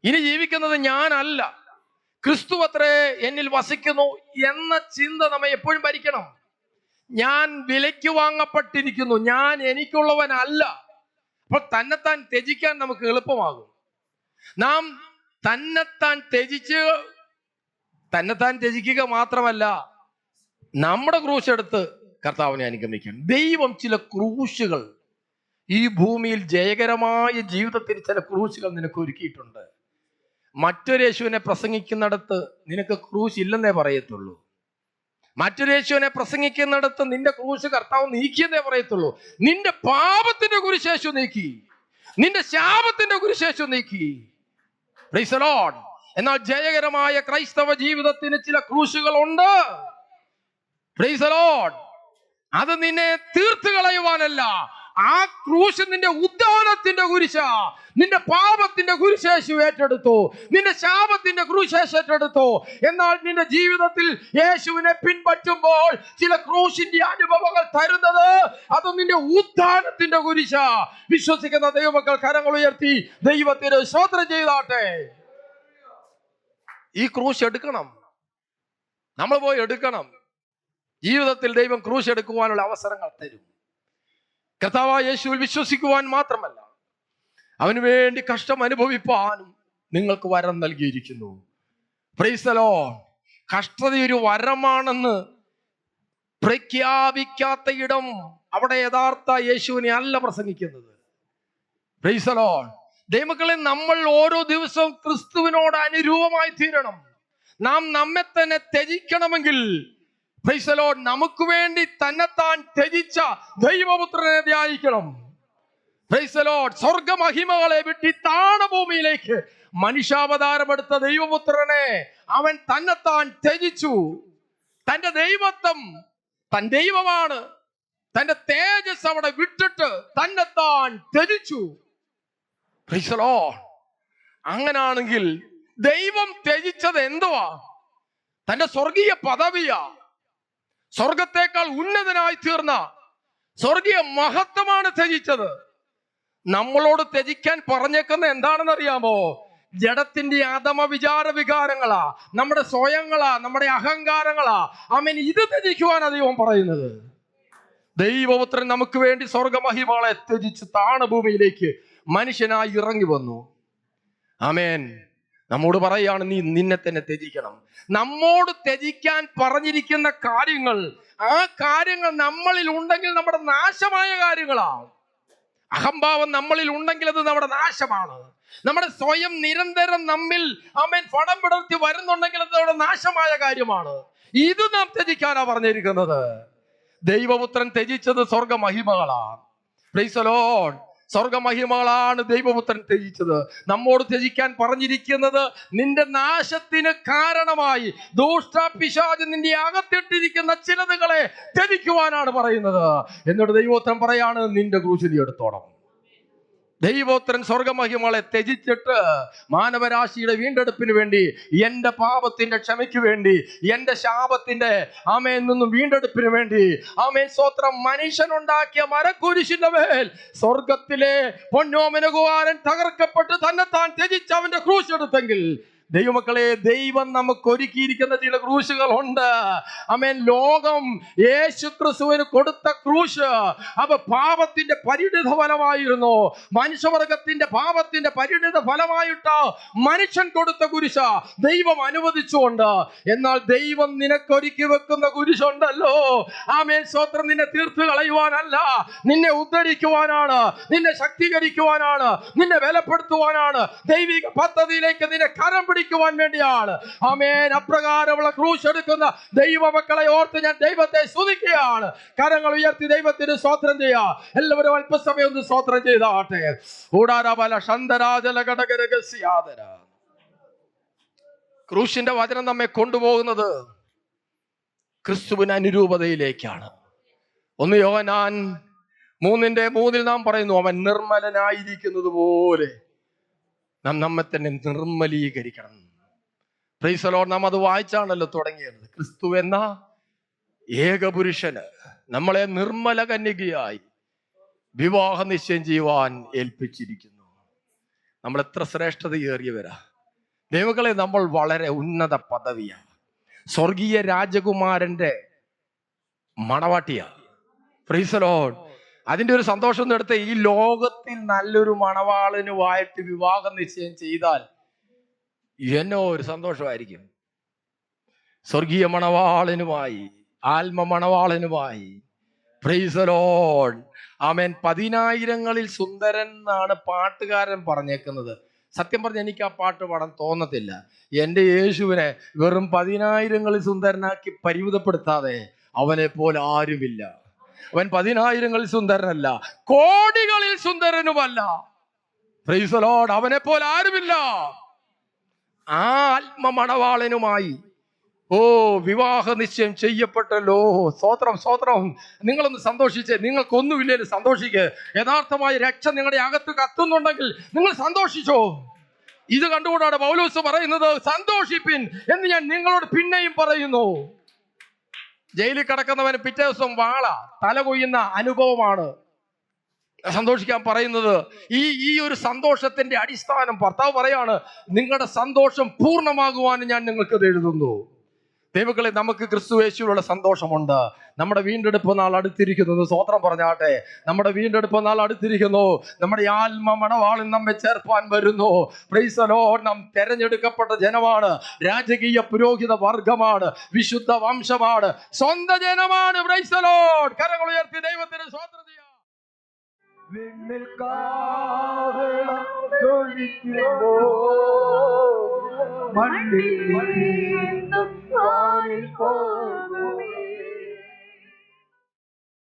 ഇനി ജീവിക്കുന്നത് ഞാനല്ല, ക്രിസ്തു അത്രേ എന്നിൽ വസിക്കുന്നു എന്ന ചിന്ത നമ്മെ എപ്പോഴും ഭരിക്കണം. ഞാൻ വിലയ്ക്ക് വാങ്ങപ്പെട്ടിരിക്കുന്നു, ഞാൻ എനിക്കുള്ളവനല്ല. അപ്പോൾ തന്നെത്താൻ ത്യജിക്കാൻ നമുക്ക് എളുപ്പമാകും. നാം തന്നെത്താൻ ത്യജിക്കുക മാത്രമല്ല, നമ്മുടെ ക്രൂശ് എടുത്ത് കർത്താവിനെ അനുഗമിക്കണം. ദൈവം ചില ക്രൂശുകൾ ഈ ഭൂമിയിൽ ജയകരമായ ജീവിതത്തിൽ ചില ക്രൂശുകൾ നിനക്ക് ഒരുക്കിയിട്ടുണ്ട്. മറ്റൊരു യേശുവിനെ പ്രസംഗിക്കുന്നിടത്ത് നിനക്ക് ക്രൂശ് ഇല്ലെന്നേ പറയത്തുള്ളൂ. മറ്റൊരു യേശുവിനെ പ്രസംഗിക്കുന്നിടത്ത് നിന്റെ ക്രൂശ് കർത്താവ് നീക്കിയെന്നേ പറയത്തുള്ളൂ. നിന്റെ പാപത്തിന്റെ കുരിശ് യേശു നീക്കി, നിന്റെ ശാപത്തിന്റെ കുരിശ് യേശു നീക്കി. Price the Lord. എന്നാൽ ജയകരമായ ക്രൈസ്തവ ജീവിതത്തിന് ചില ക്രൂശുകൾ ഉണ്ട്. Price the Lord. അത് നിന്നെ തീർത്തു കളയുവാനല്ല, ആ ക്രൂശ് നിന്റെ ഉദ്ധാനത്തിന്റെ കുരിശ. നിന്റെ പാപത്തിന്റെ കുരിശേശു ഏറ്റെടുത്തു, നിന്റെ ശാപത്തിന്റെ ക്രൂശേശു ഏറ്റെടുത്തു. എന്നാൽ നിന്റെ ജീവിതത്തിൽ യേശുവിനെ പിൻപറ്റുമ്പോൾ ചില ക്രൂശിന്റെ അനുഭവങ്ങൾ തരുന്നത് അത് നിന്റെ ഉദ്ധാനത്തിന്റെ കുരിശ. വിശ്വസിക്കുന്ന ദൈവമക്കൾ കരങ്ങൾ ഉയർത്തി ദൈവത്തിന് സ്തോത്രം ചെയ്താട്ടെ. ഈ ക്രൂശ് എടുക്കണം, നമ്മൾ പോയി എടുക്കണം. ജീവിതത്തിൽ ദൈവം ക്രൂശ് എടുക്കുവാനുള്ള അവസരങ്ങൾ തരും. കർത്താവായ യേശുവിൽ വിശ്വസിക്കുവാൻ മാത്രമല്ല, അവന് വേണ്ടി കഷ്ടം അനുഭവിപ്പാനും നിങ്ങൾക്ക് വരം നൽകിയിരിക്കുന്നു. Price the Lord. കഷ്ടത ഒരു വരമാണെന്ന് പ്രഖ്യാപിക്കാത്ത ഇടം അവിടെ യഥാർത്ഥ യേശുവിനെ അല്ല പ്രസംഗിക്കുന്നത്. Price the Lord. ദൈവമക്കളെ, നമ്മൾ ഓരോ ദിവസവും ക്രിസ്തുവിനോട് അനുരൂപമായി തീരണം. നാം നമ്മെ തന്നെ ത്യജിക്കണമെങ്കിൽ പ്രൈസ് ദി ലോർഡ്, നമുക്ക് വേണ്ടി തന്നെത്താൻ ത്യജിച്ച ദൈവപുത്രനെ ധ്യാനിക്കണം. Price the Lord. സ്വർഗമഹിമകളെ വിട്ട് താണഭൂമിയിലേക്ക് മനുഷ്യാവതാരമെടുത്ത ദൈവപുത്രനെ അവൻ തന്നെത്താൻ ത്യജിച്ചു. തന്റെ ദൈവത്വം, തൻ ദൈവമാണ്, തന്റെ തേജസ് അവിടെ വിട്ടിട്ട് തന്നെത്താൻ ത്യജിച്ചു. Praise the lord. അങ്ങനാണെങ്കിൽ ദൈവം ത്യജിച്ചത് എന്തുവാ? തന്റെ സ്വർഗീയ പദവിയാ. സ്വർഗത്തേക്കാൾ ഉന്നതനായി തീർന്ന സ്വർഗീയ മഹത്വമാണ് ത്യജിച്ചത്. നമ്മളോട് ത്യജിക്കാൻ പറഞ്ഞേക്കുന്ന എന്താണെന്ന് അറിയാമോ? ജഡത്തിന്റെ അധമ വിചാര വികാരങ്ങളാ, നമ്മുടെ സ്വയങ്ങളാ, നമ്മുടെ അഹങ്കാരങ്ങളാ. ആമേൻ. ഇത് ത്യജിക്കുവാനാണ് ദൈവം പറയുന്നത്. ദൈവപുത്രൻ നമുക്ക് വേണ്ടി സ്വർഗമഹിമകളെ ത്യജിച്ച് താണഭൂമിയിലേക്ക് മനുഷ്യനായി ഇറങ്ങി വന്നു. ആമേൻ. നമ്മോട് പറയാണ്, നീ നിന്നെ തന്നെ ത്യജിക്കണം. നമ്മോട് ത്യജിക്കാൻ പറഞ്ഞിരിക്കുന്ന കാര്യങ്ങൾ, ആ കാര്യങ്ങൾ നമ്മളിൽ ഉണ്ടെങ്കിൽ നമ്മുടെ നാശമായ കാര്യങ്ങളാണ്. അഹംഭാവം നമ്മളിൽ ഉണ്ടെങ്കിൽ അത് നമ്മുടെ നാശമാണ്. നമ്മുടെ സ്വയം നിരന്തരം നമ്മിൽ ആമേൻ പടം പിടർത്തി വരുന്നുണ്ടെങ്കിൽ അത് നമ്മുടെ നാശമായ കാര്യമാണ്. ഇത് നാം ത്യജിക്കാനാ പറഞ്ഞിരിക്കുന്നത്. ദൈവപുത്രൻ ത്യജിച്ചത് സ്വർഗമഹിമകളാണ്. Praise the lord. സ്വർഗമഹിമകളാണ് ദൈവപുത്രൻ ത്യജിച്ചത്. നമ്മോട് ത്യജിക്കാൻ പറഞ്ഞിരിക്കുന്നത് നിന്റെ നാശത്തിന് കാരണമായി ദുഷ്ടപിശാച് നിന്റെ അകത്തിട്ടിരിക്കുന്ന ചിലതുകളെ ത്യജിക്കുവാനാണ് പറയുന്നത്. എന്നിട്ട് ദൈവപുത്രൻ പറയാണ്, നിന്റെ ക്രൂശ് നീ എടുത്തോണം. ദൈവോത്തരൻ സ്വർഗമഹിമകളെ ത്യജിച്ചിട്ട് മാനവരാശിയുടെ വീണ്ടെടുപ്പിന് വേണ്ടി, എന്റെ പാപത്തിന്റെ ക്ഷമയ്ക്ക് വേണ്ടി, എന്റെ ശാപത്തിന്റെ ആമേൻ നിന്നും വീണ്ടെടുപ്പിന് വേണ്ടി, ആമേൻ സ്തോത്രം, മനുഷ്യനുണ്ടാക്കിയ മരക്കുരിശിന്റെ മേൽ സ്വർഗത്തിലെ പൊന്നോമനകുമാരൻ തകർക്കപ്പെട്ട് തന്നെത്താൻ ത്യജിച്ച് അവന്റെ ക്രൂശ് എടുത്തെങ്കിൽ ദൈവമക്കളെ, ദൈവം നമുക്ക് ഒരുക്കിയിരിക്കുന്ന ചില ക്രൂശുകൾ ഉണ്ട്. ആമേൻ. ലോകം യേശു ക്രിസ്തുവിന് കൊടുത്ത ക്രൂശ് അവ പാപത്തിന്റെ പരിണിത ഫലമായിരുന്നു. മനുഷ്യവർഗത്തിന്റെ പാപത്തിന്റെ പരിണിത ഫലമായിട്ട് മനുഷ്യൻ കൊടുത്ത കുരിശ ദൈവം അനുവദിച്ചുകൊണ്ട്. എന്നാൽ ദൈവം നിനക്കൊരുക്കി വെക്കുന്ന കുരിശുണ്ടല്ലോ, ആമേൻ, സ്തോത്രം, നിന്നെ തീർത്ത് കളയുവാനല്ല, നിന്നെ ഉദ്ധരിക്കുവാനാണ്, നിന്നെ ശക്തീകരിക്കുവാനാണ്, നിന്നെ ബലപ്പെടുത്തുവാനാണ്, ദൈവിക പദ്ധതിയിലേക്ക് നിന്നെ കരം പിടിക്കുവാൻ വേണ്ടിയാണ്. ആമേൻ. അപ്രകാരമുള്ള ക്രൂശ് എടുക്കുന്ന ദൈവമക്കളെ ഓർത്ത് ഞാൻ ദൈവത്തെ സ്തുതിക്കുകയാണ്. കരങ്ങൾ ഉയർത്തി ദൈവത്തിന് സ്തോത്രം ചെയ്യാ. എല്ലാവരും അല്പസമയം ഒന്ന് സ്തോത്രം ചെയ്താട്ടെ. ക്രൂശിന്റെ വചനം നമ്മെ കൊണ്ടുപോകുന്നത് ക്രിസ്തുവിന് അനുരൂപതയിലേക്കാണ്. 1 യോഹന്നാൻ 3:3 നാം പറയുന്നു, അവൻ നിർമ്മലനായിരിക്കുന്നത് പോലെ നാം നമ്മെ തന്നെ നിർമ്മലീകരിക്കണം. Price the Lord. നാം അത് വായിച്ചാണല്ലോ തുടങ്ങിയത്. ക്രിസ്തു എന്ന ഏകപുരുഷന് നമ്മളെ നിർമ്മല കന്യകയായി വിവാഹ നിശ്ചയം ചെയ്യുവാൻ ഏൽപ്പിച്ചിരിക്കുന്നു. നമ്മൾ എത്ര ശ്രേഷ്ഠതയേറിയവരാ ദൈവങ്ങളെ. നമ്മൾ വളരെ ഉന്നത പദവിയാണ്. സ്വർഗീയ രാജകുമാരന്റെ മണവാട്ടിയാ. Price the Lord. അതിന്റെ ഒരു സന്തോഷം ഒന്നും എടുത്ത് ഈ ലോകത്തിൽ നല്ലൊരു മണവാളനുമായിട്ട് വിവാഹ നിശ്ചയം ചെയ്താൽ എന്നോ ഒരു സന്തോഷമായിരിക്കും. സ്വർഗീയ മണവാളനുമായി, ആത്മ മണവാളനുമായി. Praise the lord. ആമേൻ. 10,000-ങ്ങളിൽ സുന്ദരൻ എന്നാണ് പാട്ടുകാരൻ പറഞ്ഞേക്കുന്നത്. സത്യം പറഞ്ഞ എനിക്ക് ആ പാട്ട് പാടാൻ തോന്നത്തില്ല. എൻ്റെ യേശുവിനെ വെറും 10,000-ങ്ങളിൽ സുന്ദരനാക്കി പരിമിതപ്പെടുത്താതെ അവനെ പോലെ ആരുമില്ല. അവൻ 10,000-ങ്ങളിൽ സുന്ദരനല്ല, കോടികളിൽ സുന്ദരനുമല്ല. Praise the lord. അവനെ പോലെ ആരുമില്ല. ആ ആത്മമണവാളനുമായി വിവാഹ നിശ്ചയം ചെയ്യപ്പെട്ടല്ലോ. സ്തോത്രം, സ്തോത്രം. നിങ്ങളൊന്ന് സന്തോഷിച്ചേ. നിങ്ങൾക്കൊന്നുമില്ലേലും സന്തോഷിക്കുക. യഥാർത്ഥമായ രക്ഷ നിങ്ങളുടെ അകത്ത് കത്തുന്നുണ്ടെങ്കിൽ നിങ്ങൾ സന്തോഷിച്ചോ. ഇത് കണ്ടുകൊണ്ടാണ് പൗലോസ് പറയുന്നത്, സന്തോഷിപ്പിൻ എന്ന് ഞാൻ നിങ്ങളോട് പിന്നെയും പറയുന്നു. ജയിലിൽ കിടക്കുന്നവന് പിറ്റേ ദിവസം വാള തല കൊയ്യുന്ന അനുഭവമാണ് സന്തോഷിക്കാൻ പറയുന്നത്. ഈ ഒരു സന്തോഷത്തിന്റെ അടിസ്ഥാനം ഭർത്താവ് പറയാണ്, നിങ്ങളുടെ സന്തോഷം പൂർണ്ണമാകുവാനും ഞാൻ നിങ്ങൾക്ക് എഴുതുന്നു. ദൈവങ്ങളെ, നമുക്ക് ക്രിസ്തു യേശുവിലുള്ള സന്തോഷമുണ്ട്. നമ്മുടെ വീണ്ടെടുപ്പ് നാൾ അടുത്തിരിക്കുന്നു. സ്തോത്രം പറഞ്ഞാട്ടെ. നമ്മുടെ വീണ്ടെടുപ്പ് നാൾ അടുത്തിരിക്കുന്നു. നമ്മുടെ ആത്മ മണവാളൻ നമ്മെ ചേർപ്പാൻ വരുന്നു. Price the Lord. നാം തെരഞ്ഞെടുക്കപ്പെട്ട ജനമാണ്, രാജകീയ പുരോഹിത വർഗമാണ്, വിശുദ്ധ വംശമാണ്, സ്വന്തം ജനമാണ്. Praise the lord. കരങ്ങൾ ഉയർത്തി ദൈവത്തിന് സ്തോത്രം ചെയ്യാം. വിണ്ണിൽ കാഹളം ജ്വലിക്കുമ്പോൾ മണ്ണിൽ നീന്തും വാനിൽ പോ